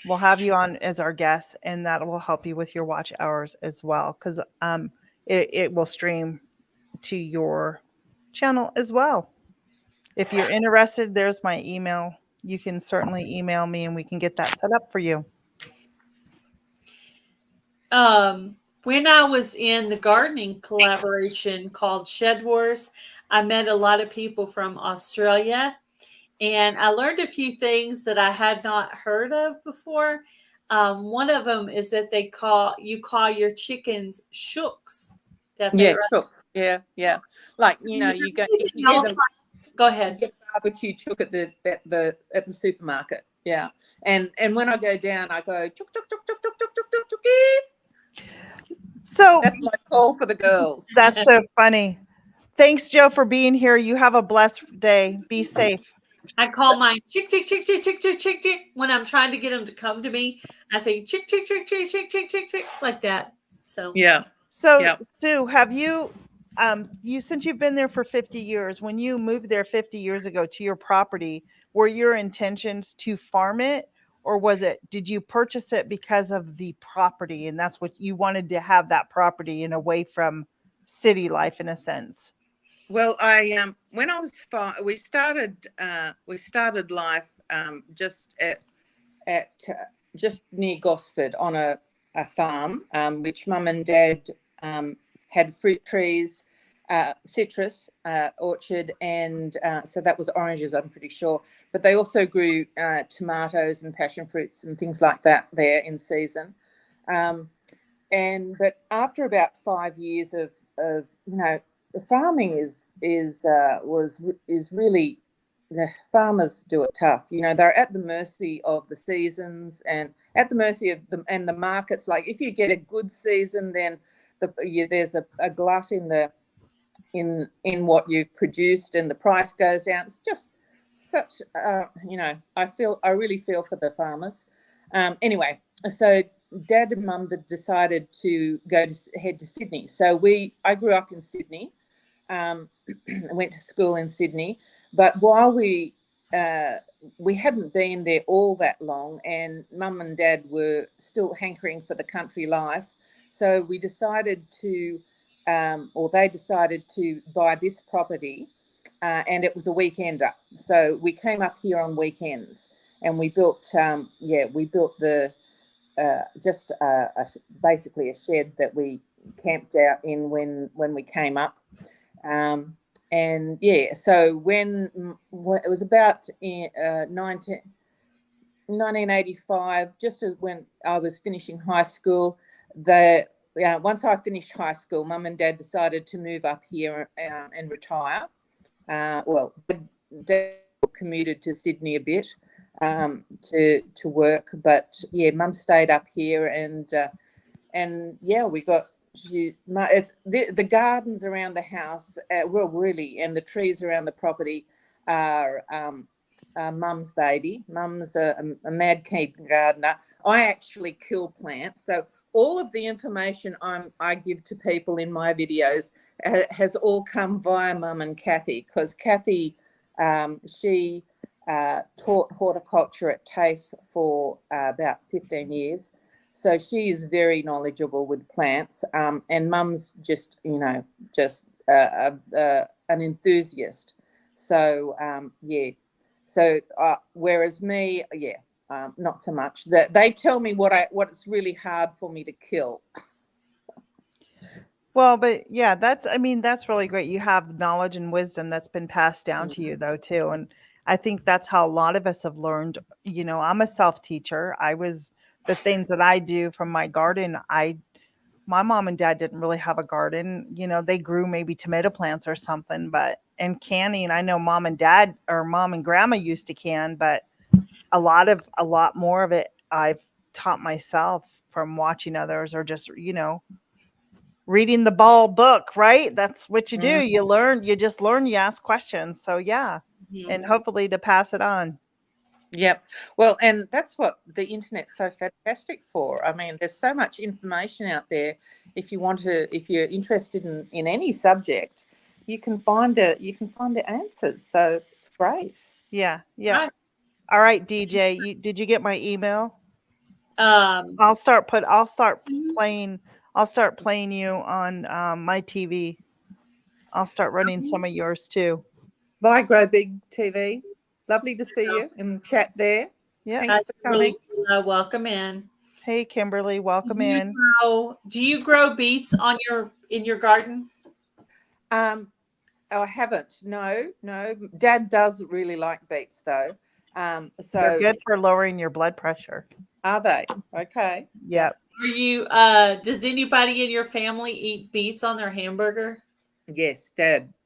We'll have you on as our guest, and that will help you with your watch hours as well, because it will stream to your channel as well. If you're interested, there's my email. You can certainly email me and we can get that set up for you. When I was in the gardening collaboration called Shed Wars, I met a lot of people from Australia, and I learned a few things that I had not heard of before. One of them is that you call your chickens shooks. That's Yeah, right. chook. Yeah. Like you go if you get Go ahead. get barbecue chook at the supermarket. Yeah, and when I go down, I go chook chook chook chook chook chook chook chook chookies. So That's my call for the girls. that's so funny. Thanks, Joe, for being here. You have a blessed day. Be safe. I call mine chick chick chick chick chick chick chick chick when I'm trying to get them to come to me. I say chick chick chick chick chick chick chick chick like that. So Yeah. So Yep. Sue, have you since you've been there for 50 years, when you moved there 50 years ago to your property, were your intentions to farm it, or did you purchase it because of the property and that's what you wanted to have, that property and away from city life in a sense? Well, I when I was we started life just at just near Gosford on a farm, which Mum and Dad had fruit trees, citrus orchard, and so that was oranges, I'm pretty sure. But they also grew tomatoes and passion fruits and things like that there in season. But after about 5 years of the farming is really, the farmers do it tough. They're at the mercy of the seasons and at the mercy of the markets. Like if you get a good season, then there's a glut in what you've produced and the price goes down. It's just such I really feel for the farmers. Anyway, so Dad and Mum decided to head to Sydney. So I grew up in Sydney. I went to school in Sydney, but while we hadn't been there all that long, and Mum and Dad were still hankering for the country life, So we decided to, or they decided to buy this property, and it was a weekender. So we came up here on weekends, and we built, we built the just basically a shed that we camped out in when we came up. And yeah, so when it was about 1985, just as when I was finishing high school, once I finished high school, Mum and Dad decided to move up here and retire. Well, Dad commuted to Sydney a bit to work, but yeah, Mum stayed up here, and yeah, we got. The gardens around the house were really, and the trees around the property are Mum's baby. Mum's a mad keen gardener. I actually kill plants, so all of the information I give to people in my videos has all come via Mum and Kathy, because Kathy, she taught horticulture at TAFE for about 15 years. So she is very knowledgeable with plants, and Mum's just, just an enthusiast. So, yeah. So, whereas me, not so much. They tell me what's really hard for me to kill. Well, but yeah, that's really great. You have knowledge and wisdom that's been passed down to you though too. And I think that's how a lot of us have learned. I'm a self-teacher. The things that I do from my garden, my mom and dad didn't really have a garden. They grew maybe tomato plants or something, and canning, I know mom and dad or mom and grandma used to can, but a lot more of it I've taught myself from watching others, or just, reading the ball book, right? That's what you do. Mm-hmm. You just learn, you ask questions. So yeah. Mhm. And hopefully to pass it on. Yep. Well, and that's what the internet's so fantastic for. I mean, there's so much information out there. If you're interested in any subject, you can find the answers. So it's great. Yeah. Yeah. Right. All right, DJ, did you get my email? Um, I'll start see- playing you on my TV. I'll start running some of yours too. Bye, Grow Big TV. Lovely to see you in the chat there. Yeah. Thanks for coming. welcome in. Hey Kimberly, welcome in. Do you grow beets in your garden? I haven't. No. Dad does really like beets though. They're So good for lowering your blood pressure. are they? Okay. Yeah. Yep. Are you does anybody in your family eat beets on their hamburger? Yes, Dad's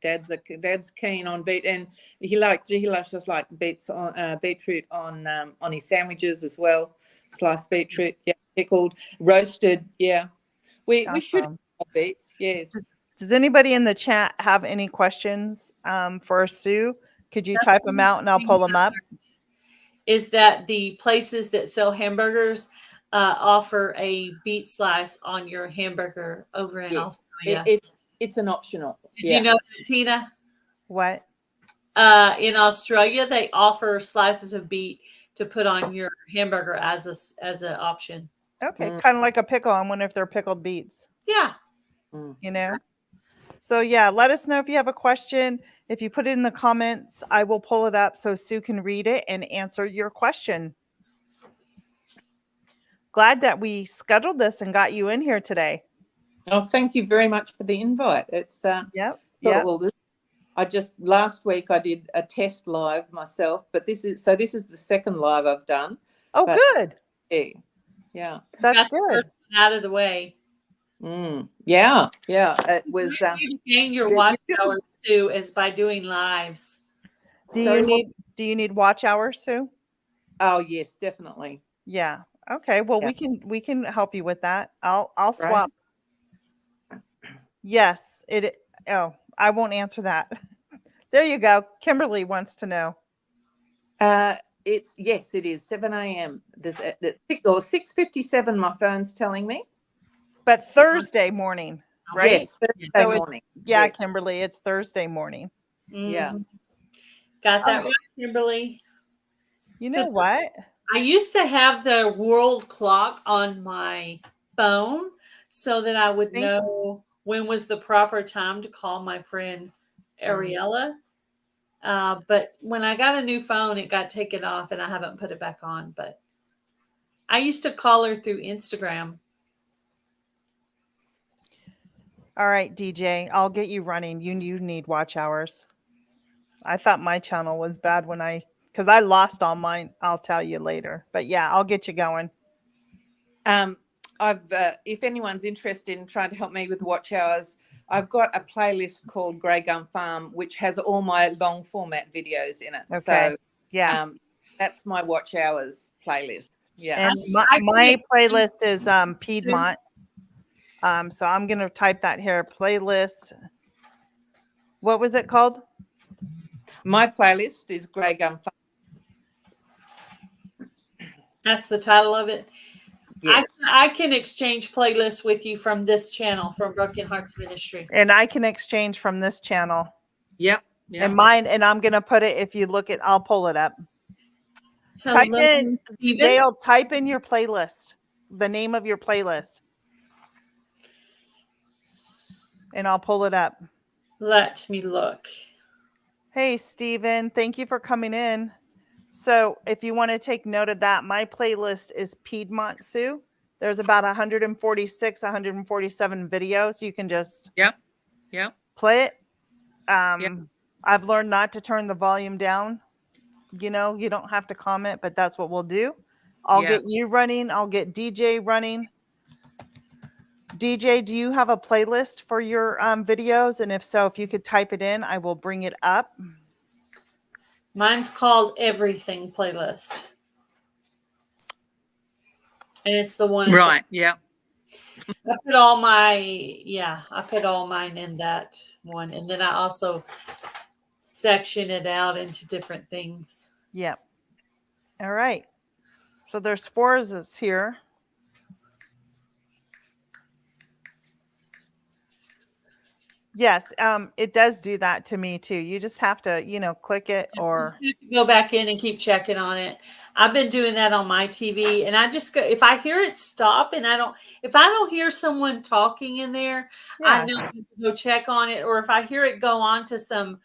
keen on beet, and he loves just like beets on beetroot on his sandwiches as well. Sliced beetroot, yeah, pickled, roasted, yeah. We should Awesome. have beets, yes. Does anybody in the chat have any questions for Sue? Could you type them out and I'll pull them up? Is that the places that sell hamburgers offer a beet slice on your hamburger over in Yes, Australia? it's an optional. Did you know that, Tina? What? In Australia, they offer slices of beet to put on your hamburger as an option. Okay, kind of like a pickle. I wonder if they're pickled beets. Yeah. So yeah, let us know if you have a question. If you put it in the comments, I will pull it up so Sue can read it and answer your question. Glad that we scheduled this and got you in here today. Oh, thank you very much for the invite. It's Yep. Last week I did a test live myself, but this is the second live I've done. Oh, good. Yeah. That's good. Out of the way. Yeah. It was. Gain your watch hours, Sue, is by doing lives. Do you need watch hours, Sue? Oh yes, definitely. Yeah. Okay. Well, we can help you with that. I'll swap. Yes. I won't answer that. There you go. Kimberly wants to know. It is 7 a.m. There's 6:57. My phone's telling me. But Thursday morning, right? Yes, Thursday morning. Yeah, yes. Kimberly, it's Thursday morning. Yeah. Got that right, Kimberly. You know what? I used to have the world clock on my phone so that I would Thanks. know when was the proper time to call my friend Ariella. But when I got a new phone, it got taken off and I haven't put it back on. But I used to call her through Instagram. All right, DJ, I'll get you running. You need watch hours. I thought my channel was bad because I lost all mine. I'll tell you later. But yeah, I'll get you going. If anyone's interested in trying to help me with watch hours, I've got a playlist called Grey Gum Farm, which has all my long format videos in it. Okay. So yeah. That's my watch hours playlist. Yeah. And my playlist is Piedmont. So I'm gonna type that here. Playlist. What was it called? My playlist is Grey Gum Farm. That's the title of it. Yes. I can exchange playlists with you from this channel, from Broken Hearts Ministry. And I can exchange from this channel. Yep. And mine, and I'm gonna put it, if you look at, I'll pull it up. Hello, Type in, Steven. Dale, type in your playlist, the name of your playlist. And I'll pull it up. Let me look. Hey, Steven, thank you for coming in. So if you want to take note of that, my playlist is Piedmont Sioux. There's about 146, 147 videos. You can just play it. I've learned not to turn the volume down. You know, you don't have to comment, but that's what we'll do. I'll get you running. I'll get DJ running. DJ, do you have a playlist for your videos? And if so, if you could type it in, I will bring it up. Mine's called Everything Playlist. And it's the one. Right. Yeah. I put all mine in that one. And then I also section it out into different things. Yep. All right. So there's 4 of us here. Yes, it does do that to me too. You just have to, click it or go back in and keep checking on it. I've been doing that on my TV, and I just go, if I hear it stop and if I don't hear someone talking in there, I know to go check on it. Or if I hear it go on to some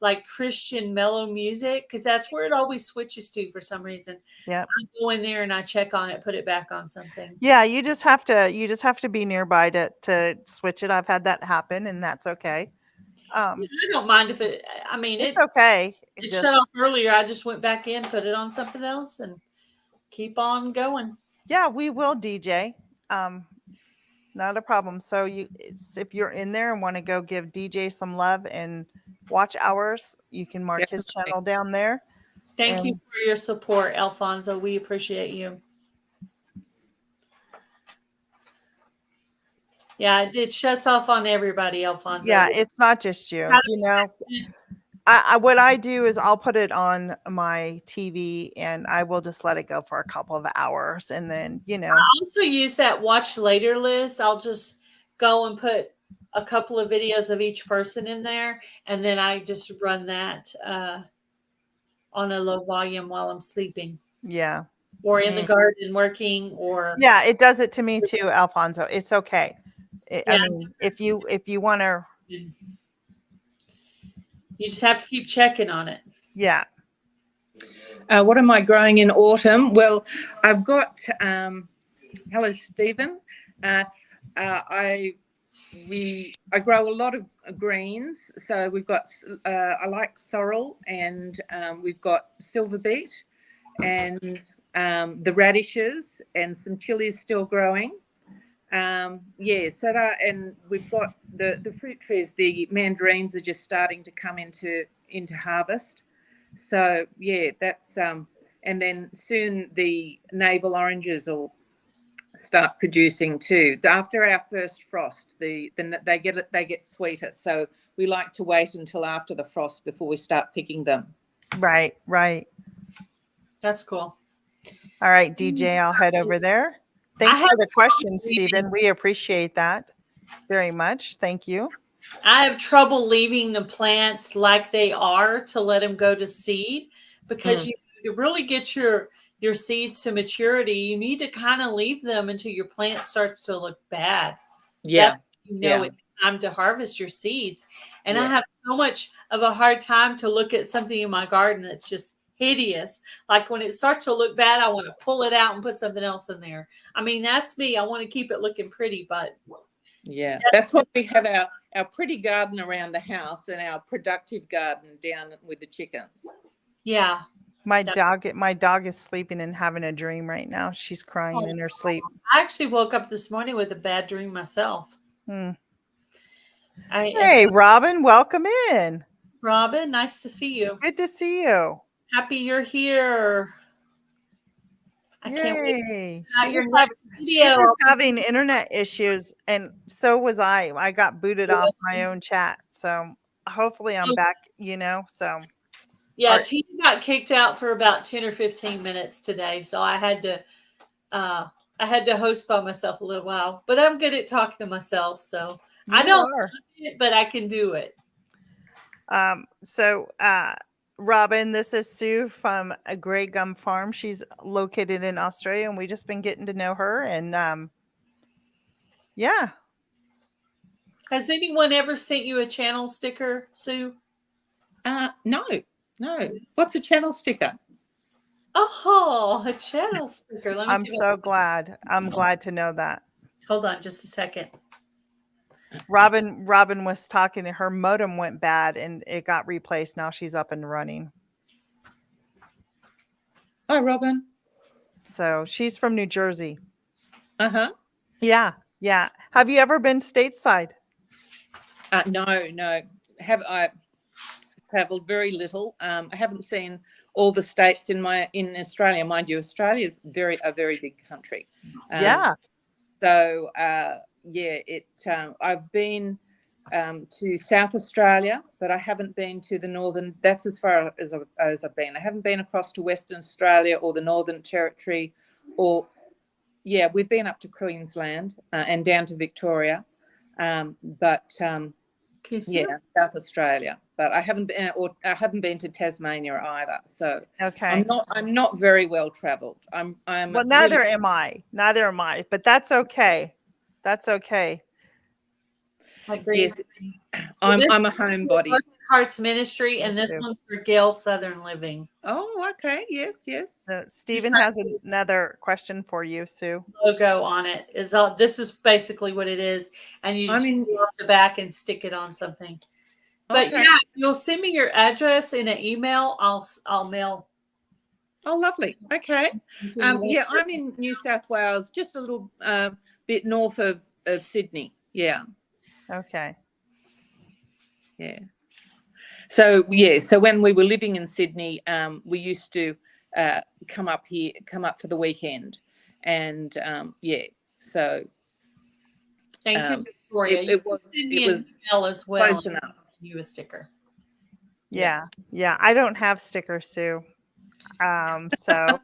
like Christian mellow music, because that's where it always switches to for some reason. Yeah. I go in there and I check on it, put it back on something. Yeah, you just have to be nearby to switch it. I've had that happen, and that's okay. I don't mind if it's okay. It shut off earlier. I just went back in, put it on something else, and keep on going. Yeah, we will, DJ. Not a problem. So if you're in there and want to go give DJ some love and watch hours, you can mark his channel down there. Thank you for your support, Alfonso. We appreciate you. Yeah, it shuts off on everybody, Alfonso. Yeah, it's not just you. What I do is I'll put it on my TV and I will just let it go for a couple of hours. And then, I also use that watch later list. I'll just go and put a couple of videos of each person in there. And then I just run that on a low volume while I'm sleeping. Yeah. Or in the garden working or. Yeah, it does it to me too, Alfonso. It's okay. I mean, if you want to. You just have to keep checking on it. Yeah. What am I growing in autumn? Well, I've got, hello, Stephen. I grow a lot of greens. So we've got, I like sorrel, and we've got silver beet and the radishes and some chilies still growing. And we've got the fruit trees. The mandarins are just starting to come into harvest. So yeah, that's and then soon the navel oranges will start producing too. After our first frost, they get sweeter. So we like to wait until after the frost before we start picking them. Right. That's cool. All right, DJ, I'll head over there. Thanks for the question, Stephen. We appreciate that very much. Thank you. I have trouble leaving the plants like they are to let them go to seed, because you really get your seeds to maturity. You need to kind of leave them until your plant starts to look bad. Yeah. Yeah. It's time to harvest your seeds. And I Yeah. have so much of a hard time to look at something in my garden that's just hideous. Like when it starts to look bad, I want to pull it out and put something else in there. I mean, that's me. I want to keep it looking pretty, but yeah, that's why we have our pretty garden around the house and our productive garden down with the chickens. yeah. My dog is sleeping and having a dream right now. She's crying in her sleep. I actually woke up this morning with a bad dream myself. Hmm. I Hey, Robin, welcome in. Robin, nice to see you. Good to see you. Happy you're here. I can't wait. Yay. Your She next video. was having internet issues, and so was I. I got booted off my own chat. So hopefully I'm back, so. Yeah, Tina got kicked out for about 10 or 15 minutes today. So I had to host by myself a little while. But I'm good at talking to myself. So I don't like it, but I can do it. Robin, this is Sue from a Grey Gum Farm. She's located in Australia, and we just been getting to know her. And yeah. Has anyone ever sent you a channel sticker, Sue? No. What's a channel sticker? Oh, a channel sticker. Let me I'm see. so glad. I'm glad to know that. Hold on just a second. Robin was talking, and her modem went bad and it got replaced. Now she's up and running. Hi, Robin. So she's from New Jersey. Uh-huh. Yeah. Have you ever been stateside? No. I traveled very little. I haven't seen all the states in Australia. Mind you, Australia is a very big country. Yeah. So I've been to South Australia, but I haven't been to the northern. That's as far as I've been. I haven't been across to Western Australia or the Northern Territory, we've been up to Queensland and down to Victoria, South Australia. But I haven't been to Tasmania either. So okay, I'm not very well travelled. Well, neither am I. But that's okay. That's okay. Yes, I'm a homebody. Hearts Ministry, and this one's for Gail Southern Living. Oh, okay. Yes. So Stephen has another question for you, Sue. Logo on it is this is basically what it is, and you just peel off the back and stick it on something. But yeah, you'll send me your address in an email. I'll mail. Oh, lovely. Okay. I'm in New South Wales, just a little bit north of Sydney. Yeah. Okay. Yeah. So when we were living in Sydney, we used to come up for the weekend, and so thank you, Victoria. It was as well. Close enough. You a sticker. Yeah. I don't have stickers, Sue. So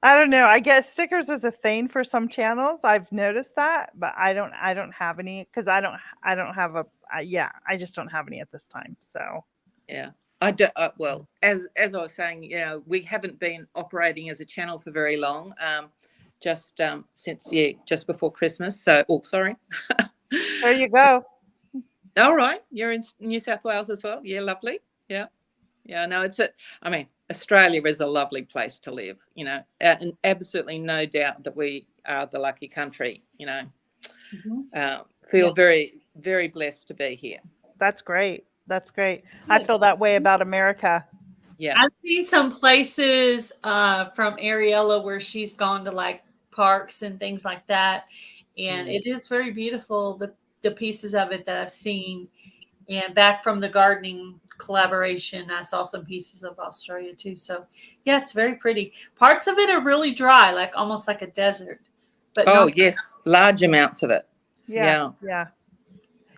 I don't know. I guess stickers is a thing for some channels. I've noticed that, but I don't have any because I just don't have any at this time. So yeah. I do, well, as I was saying, we haven't been operating as a channel for very long, just since just before Christmas. So, sorry. There you go. All right, you're in New South Wales as well. Yeah, lovely. Yeah. No, Australia is a lovely place to live. And absolutely no doubt that we are the lucky country. Feel very, very blessed to be here. That's great. I feel that way about America. Yeah. I've seen some places from Ariella where she's gone to like parks and things like that. And it is very beautiful, the pieces of it that I've seen. And back from the gardening collaboration, I saw some pieces of Australia too. So yeah, it's very pretty. Parts of it are really dry, like almost like a desert. But yes, large amounts of it. Yeah.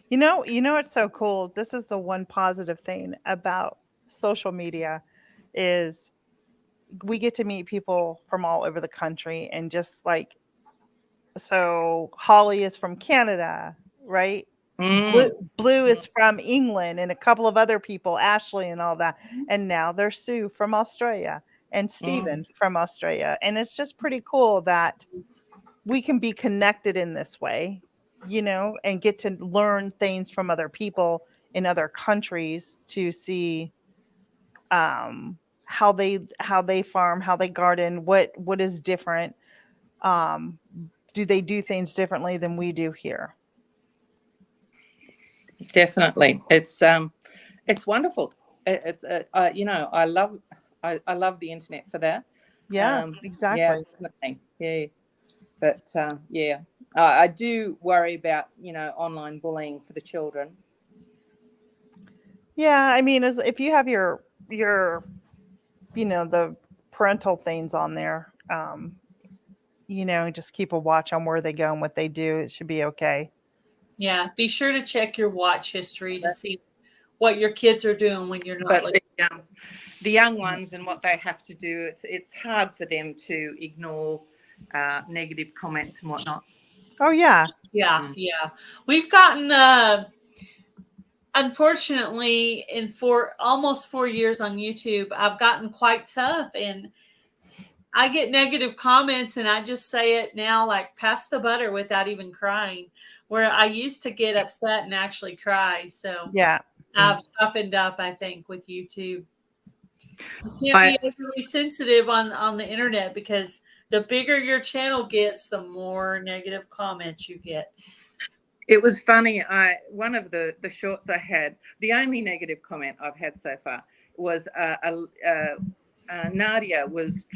You know, it's so cool. This is the one positive thing about social media is we get to meet people from all over the country, and just like, so Holly is from Canada, right? Blue is from England, and a couple of other people, Ashley and all that. And now there's Sue from Australia and Stephen from Australia. And it's just pretty cool that we can be connected in this way, and get to learn things from other people in other countries to see how they farm, how they garden, what is different. Do they do things differently than we do here? Definitely, it's wonderful. It's I love the internet for that. Yeah, exactly. Yeah, definitely. Yeah, but yeah, I do worry about online bullying for the children. Yeah, I mean, if you have your the parental things on there, just keep a watch on where they go and what they do. It should be okay. Yeah, be sure to check your watch history to see what your kids are doing when you're not But looking. the young ones and what they have to do, it's hard for them to ignore negative comments and whatnot. Oh yeah. Yeah. We've gotten unfortunately in almost 4 years on YouTube, I've gotten quite tough, and I get negative comments, and I just say it now like pass the butter without even crying, where I used to get upset and actually cry. So Yeah. I've toughened up, I think, with YouTube. You can't be overly sensitive on the internet, because the bigger your channel gets, the more negative comments you get. It was funny. One of the shorts I had, the only negative comment I've had so far was Nadia was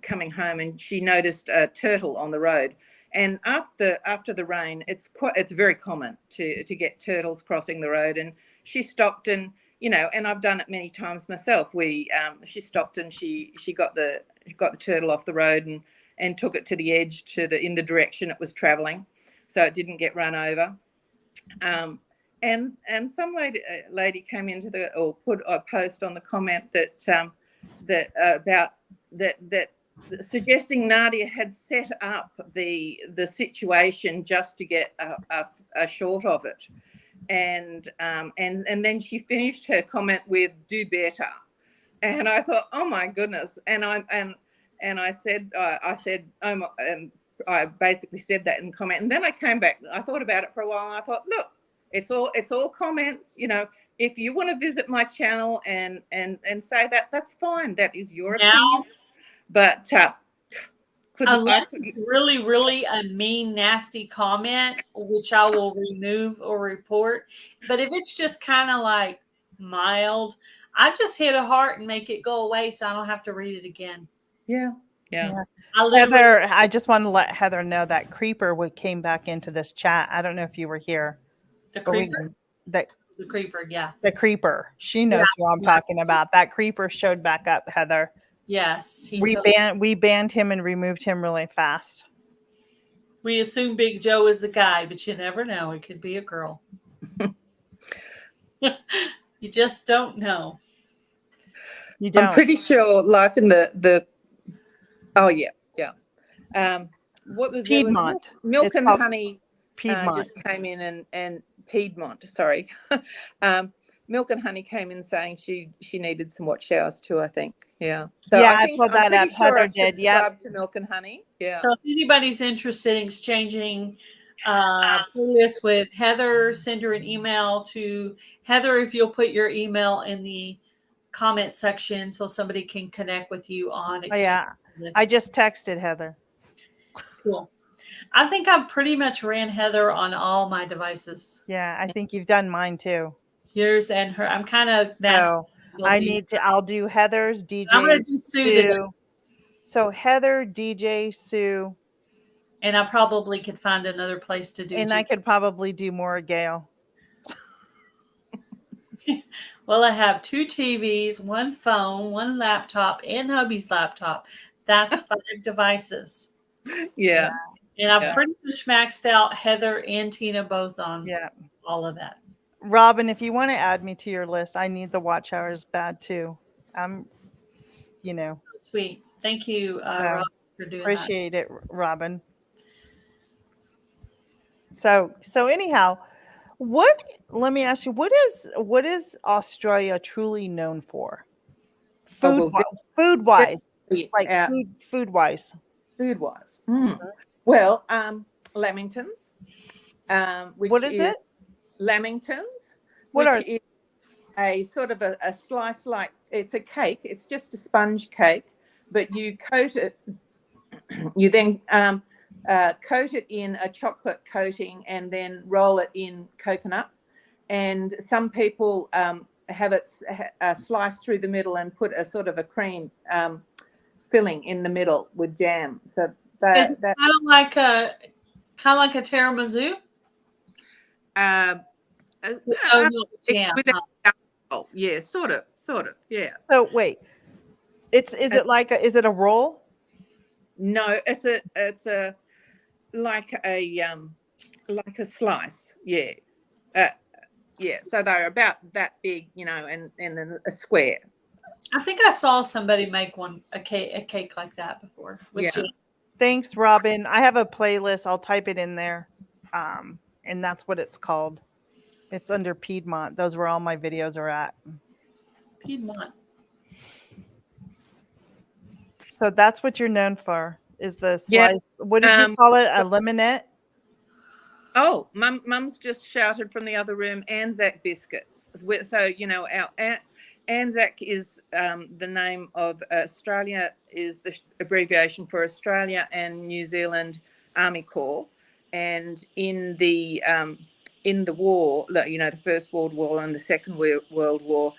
coming home, and she noticed a turtle on the road. And after the rain, it's very common to get turtles crossing the road. And she stopped, and and I've done it many times myself. She stopped, and she got the turtle off the road and took it to the edge in the direction it was traveling, so it didn't get run over. And some lady came into or put a post on the comment that suggesting Nadia had set up the situation just to get a short of it, and then she finished her comment with "do better," and I thought, oh my goodness, and I said I basically said that in comment, and then I came back. I thought about it for a while, and I thought, look, it's all comments. If you want to visit my channel and say that, that's fine. That is your opinion. But unless it's really, really a mean, nasty comment, which I will remove or report. But if it's just kind of like mild, I just hit a heart and make it go away, so I don't have to read it again. Yeah. Heather, I just want to let Heather know that Creeper came back into this chat. I don't know if you were here. The Creeper? The Creeper, yeah. The Creeper. She knows who I'm talking about. That Creeper showed back up, Heather. Yes. We banned him and removed him really fast. We assume Big Joe is a guy, but you never know. It could be a girl. You just don't know. You don't. I'm pretty sure life in the oh yeah. What was Piedmont? Milk and Honey Piedmont just came in and Piedmont. Sorry, Milk and Honey came in saying she needed some watch hours too. I think. Yeah. So yeah, I pulled that up. Sure Heather did. Yeah. To Milk and Honey. Yeah. So if anybody's interested in exchanging playlists with Heather, send her an email to Heather. If you'll put your email in the comment section so somebody can connect with you on exchange. Oh, yeah. I just texted Heather. Cool. I think I've pretty much ran Heather on all my devices. Yeah, I think you've done mine too. Yours and her. I'm kind of maxed. So I'll do Heather's, DJ, I'm going to do Sue. So Heather, DJ, Sue. And I probably could find another place to do. And I could probably do more Gail. Well, I have 2 TVs, 1 phone, 1 laptop, and hubby's laptop. That's 5 devices. Yeah. And I've pretty much maxed out Heather and Tina both on all of that. Robin, if you want to add me to your list, I need the watch hours bad too. So sweet. Thank you, Robin, for doing that. Appreciate it, Robin. So anyhow, let me ask you, what is Australia truly known for? Food wise. Like food wise. Food wise. Well, lamingtons, which What is it? lamingtons, What which are is a sort of a slice, like it's a cake. It's just a sponge cake, but you coat it. You then coat it in a chocolate coating and then roll it in coconut. And some people have it sliced through the middle and put a sort of a cream filling in the middle with jam. So Is that it kind of like a tiramisu? uh, Oh, no, jam. without Huh? alcohol. Yeah, sort of, yeah. so wait. Is And it like is it a roll? no, it's a like a slice. Yeah, uh, yeah. So they're about that big, and then a square. I think I saw somebody make a cake like that before with Yeah. jam. Thanks, Robin. I have a playlist. I'll type it in there. And that's what it's called. It's under Piedmont. Those where all my videos are at. Piedmont. So that's what you're known for is the Yeah. slice. What did you call it? A lemonette? Oh, Mum's just shouted from the other room, Anzac biscuits. So our Anzac is the name of Australia, is the abbreviation for Australia and New Zealand Army Corps, and in the war, the First World War and the Second World War,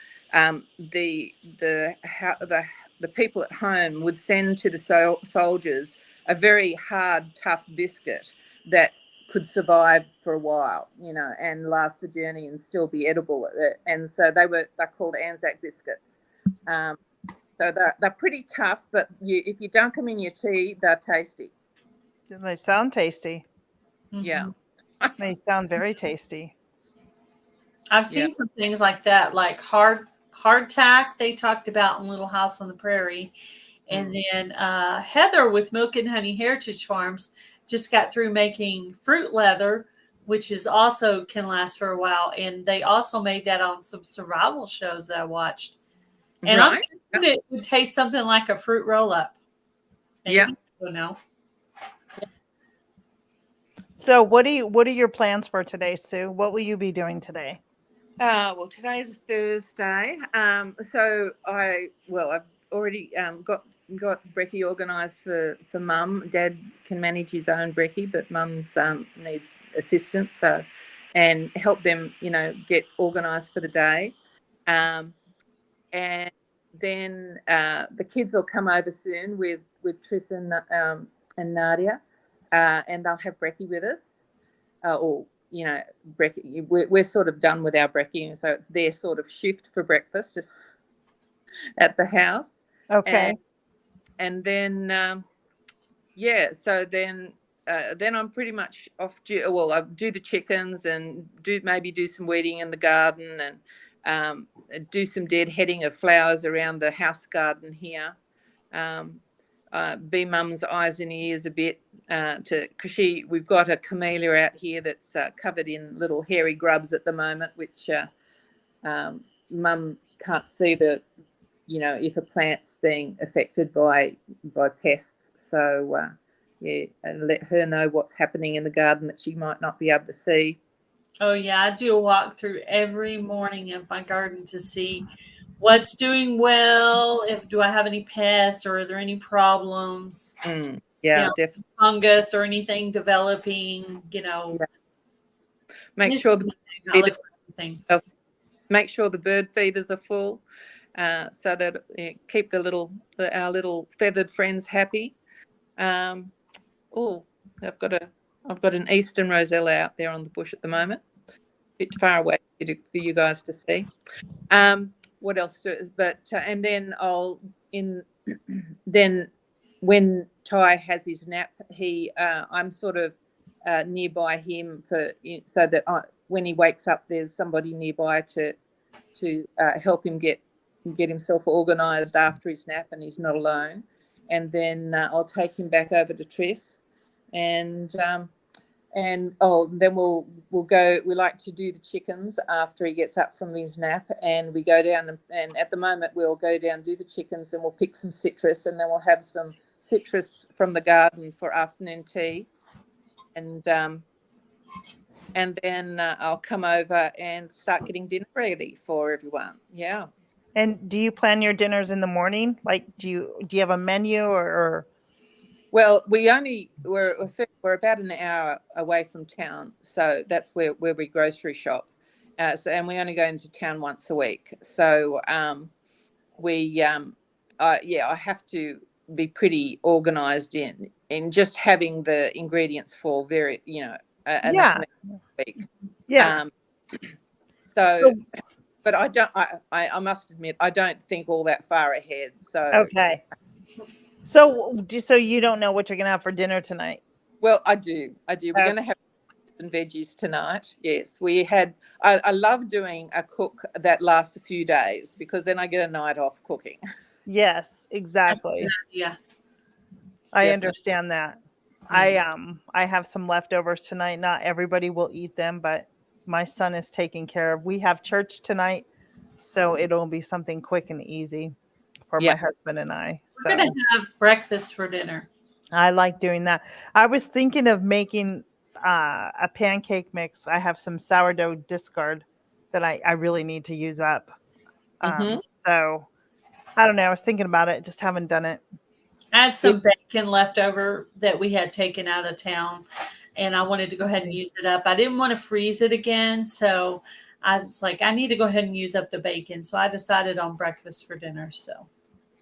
the people at home would send to the soldiers a very hard, tough biscuit that could survive for a while, and last the journey and still be edible. And so they're called Anzac biscuits. So they're pretty tough, but if you dunk them in your tea, they're tasty. They sound tasty. Yeah. They sound very tasty. I've Yeah. seen some things like that, like hardtack they talked about in Little House on the Prairie. And then Heather with Milk and Honey Heritage Farms just got through making fruit leather, which is also can last for a while. And they also made that on some survival shows that I watched. And I'm Right. thinking it would taste something like a fruit roll up. Maybe. Yeah. I don't know. So what are your plans for today, Sue? What will you be doing today? Well, today's Thursday. So I've already got brekkie organised for Mum. Dad can manage his own brekkie, but Mum's needs assistance. So, and help them, get organised for the day. And then the kids will come over soon with Tris and Nadia, and they'll have brekkie with us. Or brekkie. We're sort of done with our brekkie, so it's their sort of shift for breakfast at the house. Okay. And then so then I'm pretty much off. I do the chickens and do some weeding in the garden and do some deadheading of flowers around the house garden here. Be Mum's eyes and ears a bit because we've got a camellia out here that's covered in little hairy grubs at the moment, which Mum can't see if a plant's being affected by pests. So and let her know what's happening in the garden that she might not be able to see. Oh yeah, I do a walkthrough every morning of my garden to see what's doing well, if do I have any pests or are there any problems, Definitely. fungus or anything developing, Make sure I look for anything. Make sure the bird feeders are full, so that keep our little feathered friends happy. I've got an eastern rosella out there on the bush at the moment. A bit far away for you guys to see. What else? And then then when Ty has his nap, I'm sort of nearby him so that when he wakes up, there's somebody nearby to help him get himself organised after his nap, and he's not alone. And then I'll take him back over to Tris, and then we'll go. We like to do the chickens after he gets up from his nap, and we go down and at the moment we'll go down, do the chickens, and we'll pick some citrus, and then we'll have some citrus from the garden for afternoon tea. and then I'll come over and start getting dinner ready for everyone. Yeah. And do you plan your dinners in the morning? Like, do you have a menu or? Well, we're about an hour away from town, so that's where we grocery shop. And we only go into town once a week. So I have to be pretty organised in just having the ingredients for enough Yeah. meat a week. Yeah. So, but I don't. I must admit, I don't think all that far ahead. So Okay. So you don't know what you're gonna have for dinner tonight? Well, I do. We're going to have and veggies tonight. Yes, we had. I love doing a cook that lasts a few days because then I get a night off cooking. Yes, exactly. Yeah. I Definitely. understand that. I have some leftovers tonight. Not everybody will eat them, but my son is taken care of. We have church tonight, so it'll be something quick and easy for my husband and I. We're going to have breakfast for dinner. I like doing that. I was thinking of making a pancake mix. I have some sourdough discard that I really need to use up. So I don't know. I was thinking about it, just haven't done it. I had some bacon left over that we had taken out of town, and I wanted to go ahead and use it up. I didn't want to freeze it again, so I was like, I need to go ahead and use up the bacon. So I decided on breakfast for dinner. So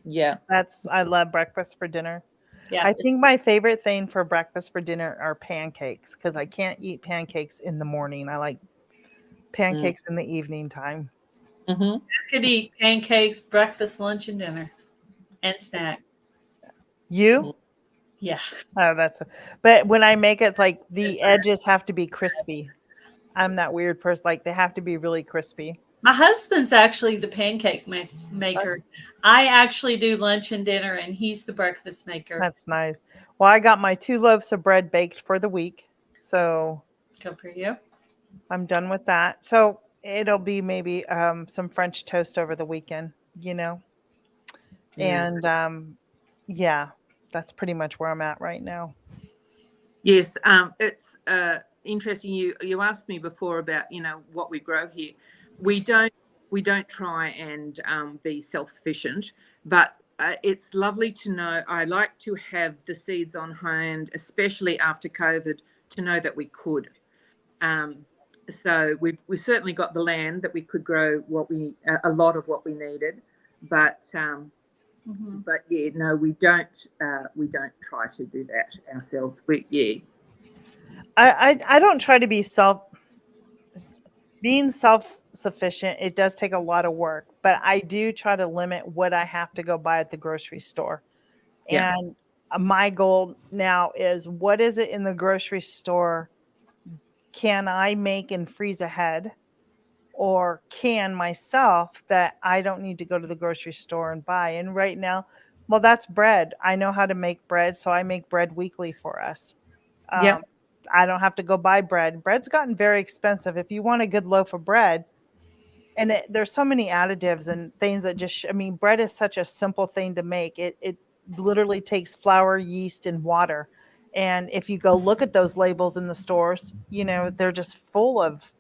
yeah, I love breakfast for dinner. Yeah. I think my favorite thing for breakfast for dinner are pancakes because I can't eat pancakes in the morning. I like pancakes in the evening time. I could eat pancakes, breakfast, lunch, and dinner, and snack. You? Yeah. Oh, but when I make it, like the edges have to be crispy. I'm that weird person. Like they have to be really crispy. My husband's actually the pancake maker. I actually do lunch and dinner, and he's the breakfast maker. That's nice. Well, I got my 2 loaves of bread baked for the week. So good for you. I'm done with that. So it'll be maybe some French toast over the weekend, And yeah, that's pretty much where I'm at right now. Yes, it's interesting. You asked me before about what we grow here. We don't try and be self-sufficient, but it's lovely to know. I like to have the seeds on hand, especially after COVID, to know that we could. So we certainly got the land that we could grow a lot of what we needed, but yeah, no, we don't try to do that ourselves. I don't try to be being self-sufficient. It does take a lot of work, but I do try to limit what I have to go buy at the grocery store. Yeah. And my goal now is, what is it in the grocery store can I make and freeze ahead, or can myself that I don't need to go to the grocery store and buy? And right now, well, that's bread. I know how to make bread, so I make bread weekly for us. I don't have to go buy bread. Bread's gotten very expensive. If you want a good loaf of bread, and there's so many additives and things that bread is such a simple thing to make. It literally takes flour, yeast, and water. And if you go look at those labels in the stores, they're just full of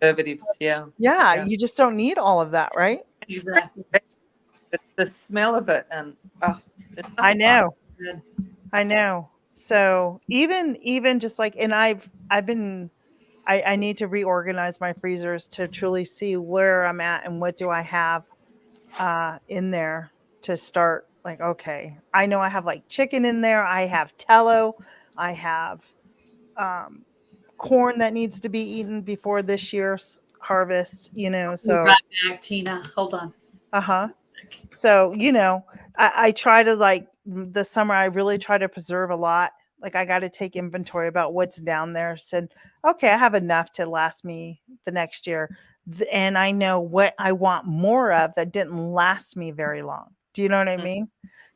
preservatives. Yeah, you just don't need all of that, right? Exactly. The smell of it, and I know. So even just like, and I need to reorganize my freezers to truly see where I'm at and what do I have in there to start. Like, okay, I know I have like chicken in there. I have tallow. I have corn that needs to be eaten before this year's harvest. So right back, Tina. Hold on. So I try to, like, this summer I really try to preserve a lot. Like, I got to take inventory about what's down there. Said, okay, I have enough to last me the next year, and I know what I want more of that didn't last me very long. Do you know what I mean?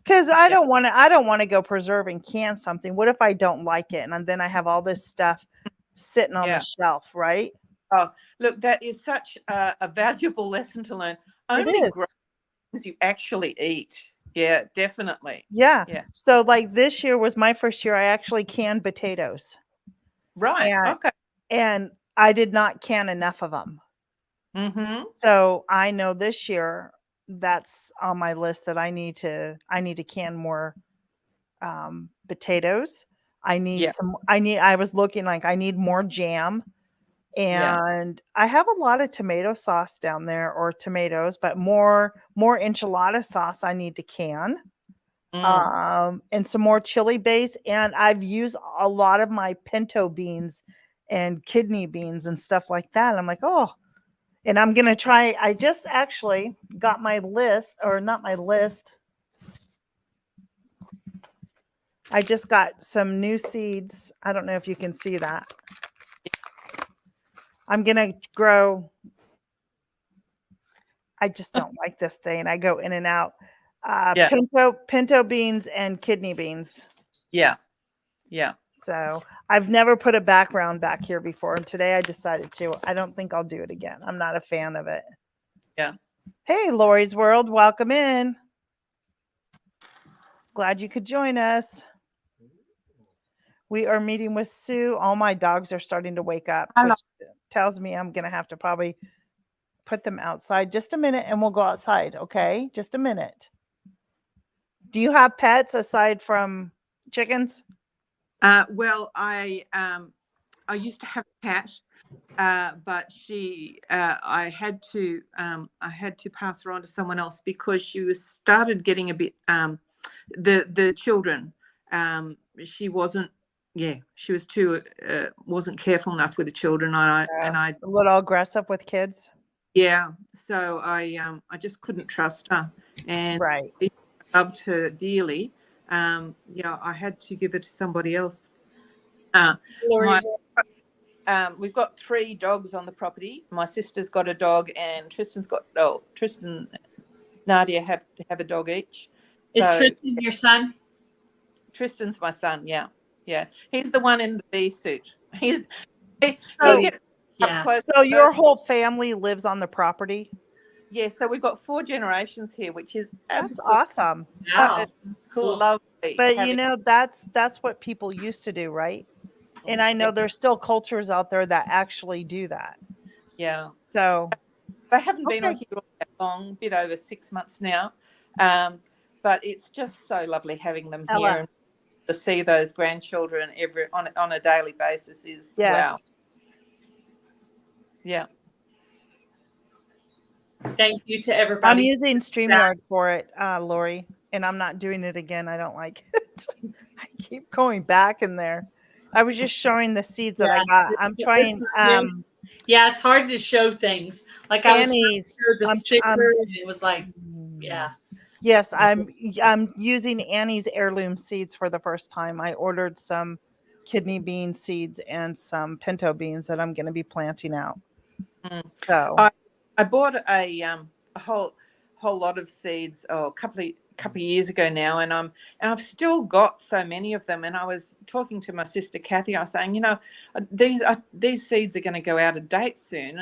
Because I don't want to go preserve and can something. What if I don't like it, and then I have all this stuff sitting on the shelf, right? Oh, look, that is such a valuable lesson to learn. Only grow things you actually eat. Yeah, definitely. Yeah. So like this year was my first year I actually canned potatoes. Right. And Okay. and I did not can enough of them. Mm-hmm. So I know this year that's on my list that I need to can more potatoes. Yeah. I was looking like I need more jam, Yeah. and I have a lot of tomato sauce down there, or tomatoes, but more enchilada sauce I need to can. Mm. And some more chili base, and I've used a lot of my pinto beans and kidney beans and stuff like that. I'm like, "Oh," and I'm going to try. I just actually got my list, or not my list. I just got some new seeds. I don't know if you can see that. I'm going to grow. I just don't like this thing. I go in and out. Yeah. Pinto beans and kidney beans. Yeah. Yeah. So I've never put a background back here before, and today I decided to. I don't think I'll do it again. I'm not a fan of it. Yeah. Hey, Lori's World, welcome in. Glad you could join us. We are meeting with Sue. All my dogs are starting to wake up, Hello. which tells me I'm going to have to probably put them outside. Just a minute and we'll go outside, okay? Just a minute. Do you have pets aside from chickens? Well, I used to have a cat, but I had to pass her on to someone else because she started getting a bit the children. She wasn't. Yeah, she was too wasn't careful enough with the children, and I A little aggressive with kids? yeah. So I just couldn't trust her, and Right. I loved her dearly. Yeah, I had to give her to somebody else. My Lori's We've got 3 dogs on the property. My sister's got a dog, and Tristan, Nadia have a dog each. is So Tristan your son? Tristan's my son. Yeah, yeah. He's the one in the bee suit. He So, gets up Yeah. close. so your whole family lives on the property? Yeah. So we've got 4 generations here, which is That's absolutely awesome. Wow. That's cool. lovely. But Having that's what people used to do, right? And I know there's still cultures out there that actually do that. yeah. So, They haven't been on okay. here all that long, a bit over 6 months now. But it's just so lovely having them here, Ella. and to see those grandchildren on a daily basis is wow. Yes. Yeah. Thank you to I'm everybody. using StreamYard for it, Lori, and I'm not doing it again. I don't like it. I keep going back in there. I was just showing the seeds that I got. I'm This trying was new. Yeah, it's hard to show things. Like I was trying to Annie's. show the sticker, and it was like, yeah. Yes, I'm using Annie's heirloom seeds for the first time. I ordered some kidney bean seeds and some pinto beans that I'm going to be planting out. Mm. So I bought a whole lot of seeds a couple of years ago now, and I've still got so many of them. And I was talking to my sister Kathy. I was saying, these seeds are going to go out of date soon.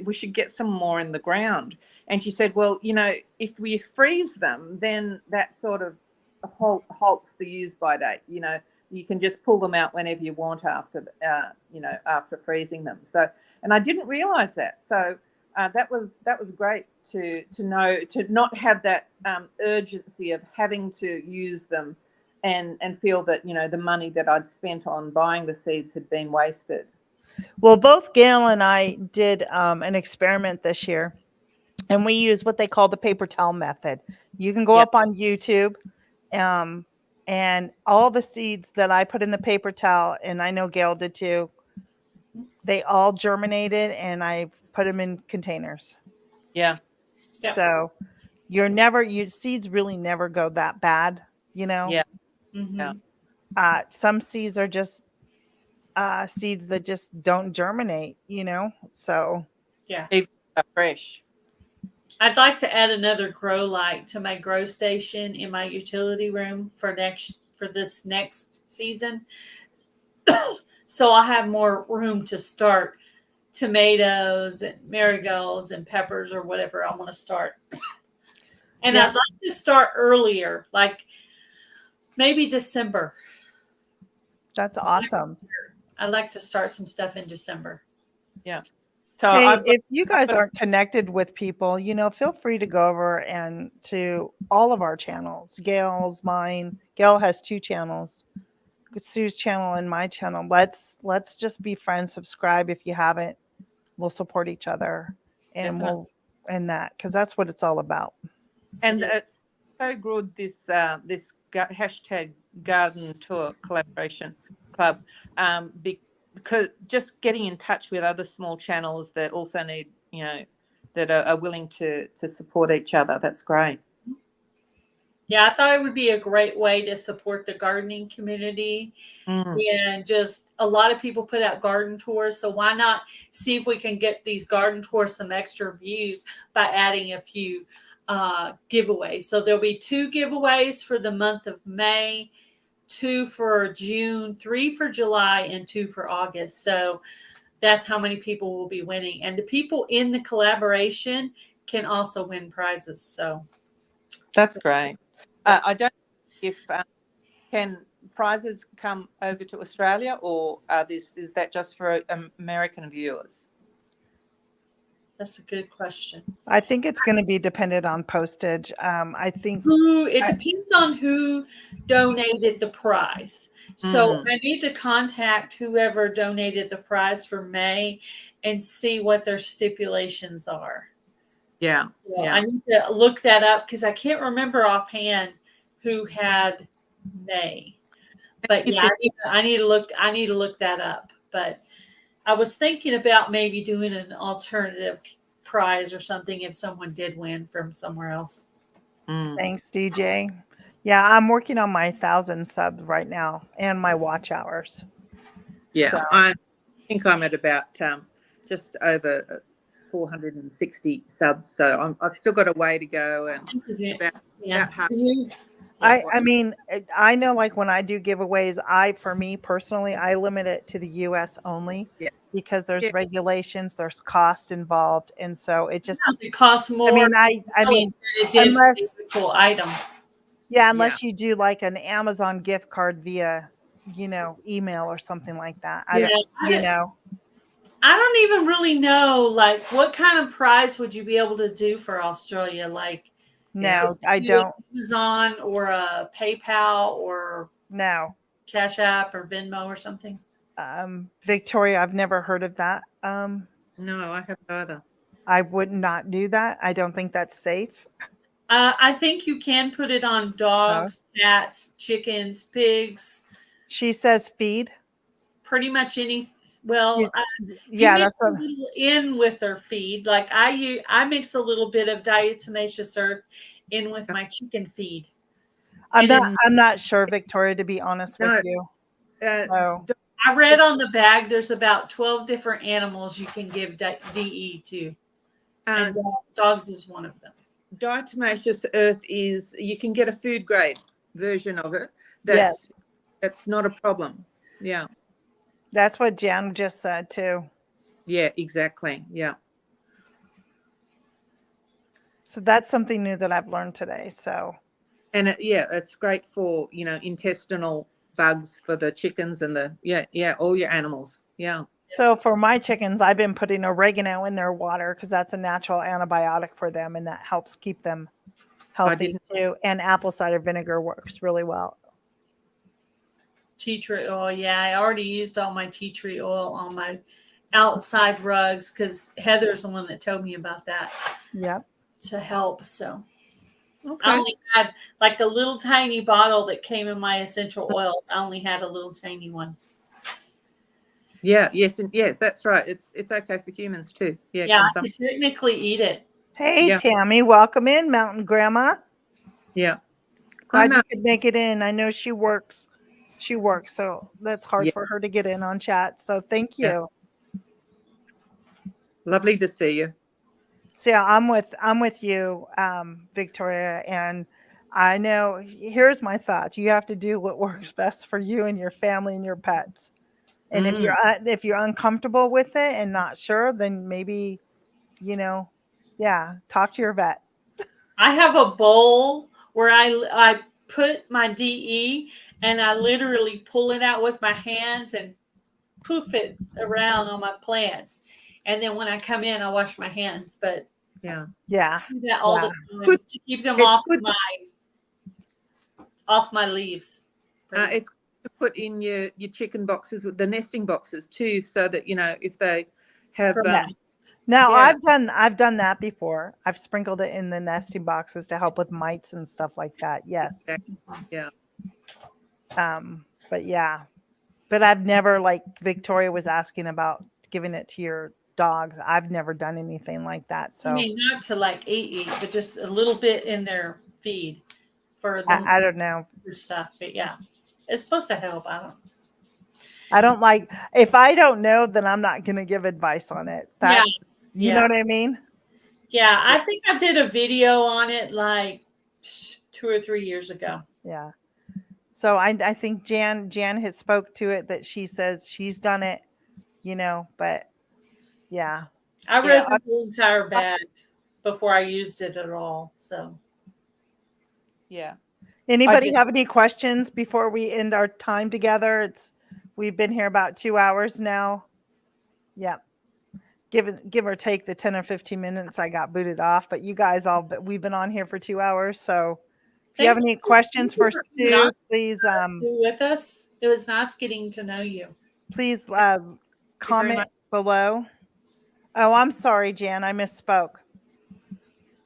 We should get some more in the ground. And she said, well, if we freeze them, then that sort of halts the use by date. You can just pull them out whenever you want after freezing them. So, and I didn't realize that. So that was great to know, to not have that urgency of having to use them and feel that the money that I'd spent on buying the seeds had been wasted. well, both Gail and I did an experiment this year, and we use what they call the paper towel method. You can go Yeah. up on YouTube, and all the seeds that I put in the paper towel, and I know Gail did too, they all germinated, and I put them in containers. Yeah. Yeah. So your seeds really never go that bad, Yeah. Mm-hmm. Yeah. Some seeds are just seeds that just don't germinate, so Yeah. Even fresh. I'd like to add another grow light to my grow station in my utility room for this next season. So I'll have more room to start tomatoes and marigolds and peppers or whatever I want to start. And Yeah. I'd like to start earlier, like maybe December. That's awesome. I'd like to start some stuff in December. Yeah. So Hey, I've got, if you guys aren't connected with people, feel free to go over and to all of our channels. Gail's, mine. Gail has 2 channels. Sue's channel and my channel. Let's just be friends. Subscribe if you haven't. We'll support each other, and Definitely. because that's what it's all about. and it's so good, this hashtag garden tour collaboration club, because just getting in touch with other small channels that also need, that are willing to support each other. That's great. Yeah, I thought it would be a great way to support the gardening community. And just a lot of people put out garden tours. So why not see if we can get these garden tours some extra views by adding a few giveaways. So there'll be 2 giveaways for the month of May, 2 for June, 3 for July, and 2 for August. So that's how many people will be winning. And the people in the collaboration can also win prizes. So That's great. I don't know if can prizes come over to Australia, or is that just for American viewers? that's a good question. I think it's going to be dependent on postage. I think It depends on who donated the prize. So I need to contact whoever donated the prize for May and see what their stipulations are. Yeah. I need to look that up because I can't remember offhand who had May. But yeah, I need to look that up. But I was thinking about maybe doing an alternative prize or something if someone did win from somewhere else. Thanks, DJ. Yeah, I'm working on my 1,000 subs right now and my watch hours. Yeah, So. I think I'm at about just over 460 subs, so I've still got a way to go, and about half. I mean, I know, like, when I do giveaways, for me personally, I limit it to the US only. Yeah. Because there's regulations, there's cost involved, and so it costs more. I mean, it did unless for a cool item. Yeah, unless you do like an Amazon gift card via, email or something like that. I don't even really know, like, what kind of prize would you be able to do for Australia? Like, no, I don't. Amazon or a PayPal or Cash App or Venmo or something. Victoria, I've never heard of that. No, I haven't either. I would not do that. I don't think that's safe. I think you can put it on dogs, cats, chickens, pigs. She says feed. Pretty much any. Well, that's what in with her feed. Like I mix a little bit of diatomaceous earth in with my chicken feed. I'm not sure, Victoria, to be honest with you. So. I read on the bag there's about 12 different animals you can give DE to, and dogs is one of them. Diatomaceous earth is, you can get a food grade version of it. That's not a problem. Yeah. That's what Jan just said too. Yeah, exactly. Yeah. So that's something new that I've learned today. So. And it's great for, intestinal bugs for the chickens and all your animals. Yeah. So for my chickens, I've been putting oregano in their water because that's a natural antibiotic for them, and that helps keep them healthy too. And apple cider vinegar works really well. Tea tree oil, I already used all my tea tree oil on my outside rugs because Heather's the one that told me about that. Yep. To help, so. Okay. I only had like a little tiny bottle that came in my essential oils. I only had a little tiny one. Yeah, yes, and yes, that's right. It's okay for humans too. Yeah, I can technically eat it. Hey, Tammy, welcome in, Mountain Grandma. Yeah. Glad you could make it in. I know she works, so that's hard for her to get in on chat. So thank you. Yeah. Lovely to see you. So I'm with you, Victoria, and I know, here's my thought. You have to do what works best for you and your family and your pets. And if you're uncomfortable with it and not sure, then maybe, talk to your vet. I have a bowl where I put my DE and I literally pull it out with my hands and poof it around on my plants. And then when I come in, I wash my hands. But Yeah. Yeah. I do that all the time Good. to keep them It's off good. my leaves. It's to put in your chicken boxes with the nesting boxes too, so that if they have Yes. Now yeah. I've done that before. I've sprinkled it in the nesting boxes to help with mites and stuff like that. Yes. Yeah. But yeah. But I've never, like Victoria was asking about giving it to your dogs. I've never done anything like that. So I mean, not to like eat, but just a little bit in their feed for them I don't know. stuff. But yeah, it's supposed to help. I don't like, if I don't know, then I'm not going to give advice on it. That's, you know what I mean? Yeah, I think I did a video on it like 2 or 3 years ago. Yeah. So I think Jan has spoke to it, that she says she's done it, but yeah. I read the whole entire bag before I used it at all. So Yeah. Anybody have any questions before we end our time together? We've been here about 2 hours now. Yeah. Give or take the 10 or 15 minutes I got booted off, but you guys we've been on here for 2 hours. So if you have any questions for Sue, please with us. It was nice getting to know you. Please comment below. Oh, I'm sorry, Jan. I misspoke.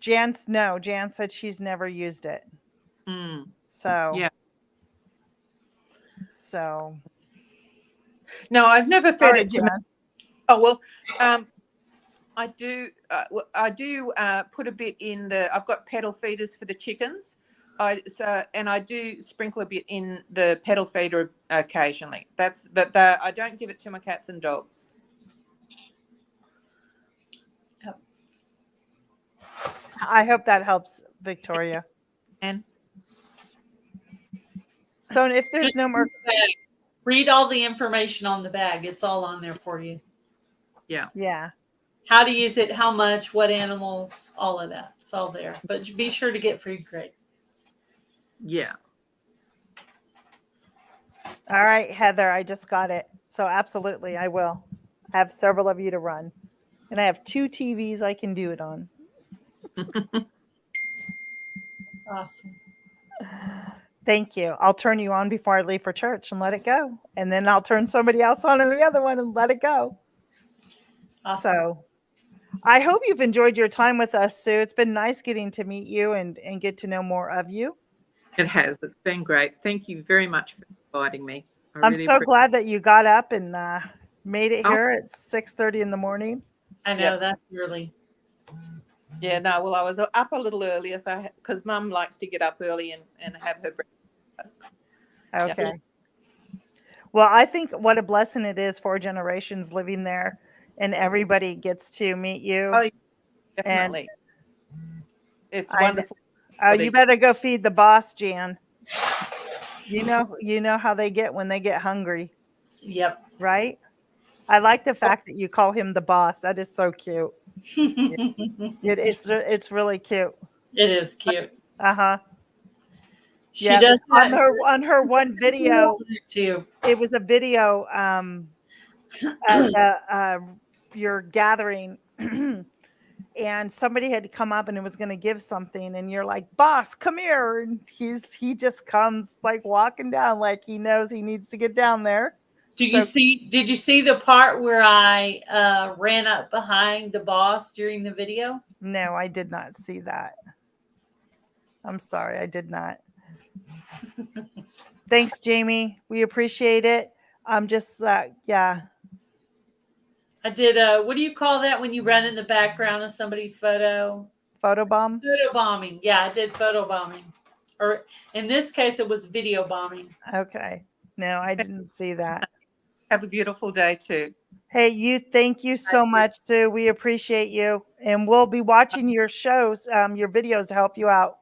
Jan said she's never used it. So yeah. So no, I've never fed it to. Oh well, I do put a bit in I've got pedal feeders for the chickens. And I do sprinkle a bit in the pedal feeder occasionally. But I don't give it to my cats and dogs. Yep. I hope that helps, Victoria. And so if there's no more, read all the information on the bag. It's all on there for you. Yeah. Yeah. How to use it, how much, what animals, all of that. It's all there. But be sure to get food grade. Yeah. All right, Heather, I just got it. So absolutely, I will. I have several of you to run. And I have 2 TVs I can do it on. Awesome. Thank you. I'll turn you on before I leave for church and let it go. And then I'll turn somebody else on in the other one and let it go. Awesome. So I hope you've enjoyed your time with us, Sue. It's been nice getting to meet you and get to know more of you. It has. It's been great. Thank you very much for inviting me. I'm so glad that you got up and made it here at 6:30 in the morning. I know, that's early. Yeah, no, well, I was up a little earlier, so because Mum likes to get up early and have her breakfast. Okay. Yeah. Well, I think what a blessing it is, 4 generations living there, and everybody gets to meet you. Oh, definitely. It's wonderful. You better go feed the boss, Jan. You know how they get when they get hungry. Yep. Right? I like the fact that you call him the boss. That is so cute. It's really cute. It is cute. Uh-huh. She does on her one video too. It was a video at your gathering and somebody had come up and it was going to give something and you're like, boss, come here. And he just comes like walking down like he knows he needs to get down there. Did you see the part where I ran up behind the boss during the video? No, I did not see that. I'm sorry, I did not. Thanks, Jamie. We appreciate it. I'm just, yeah. I did, what do you call that when you run in the background of somebody's photo? Photobomb? Photobombing. Yeah, I did photobombing. Or in this case, it was video bombing. Okay. No, I didn't see that. Have a beautiful day too. Hey, thank you so much, Sue. We appreciate you. And we'll be watching your shows, your videos to help you out.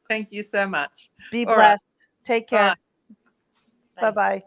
Thank you so much. Be blessed. Take care. Bye. Bye-bye.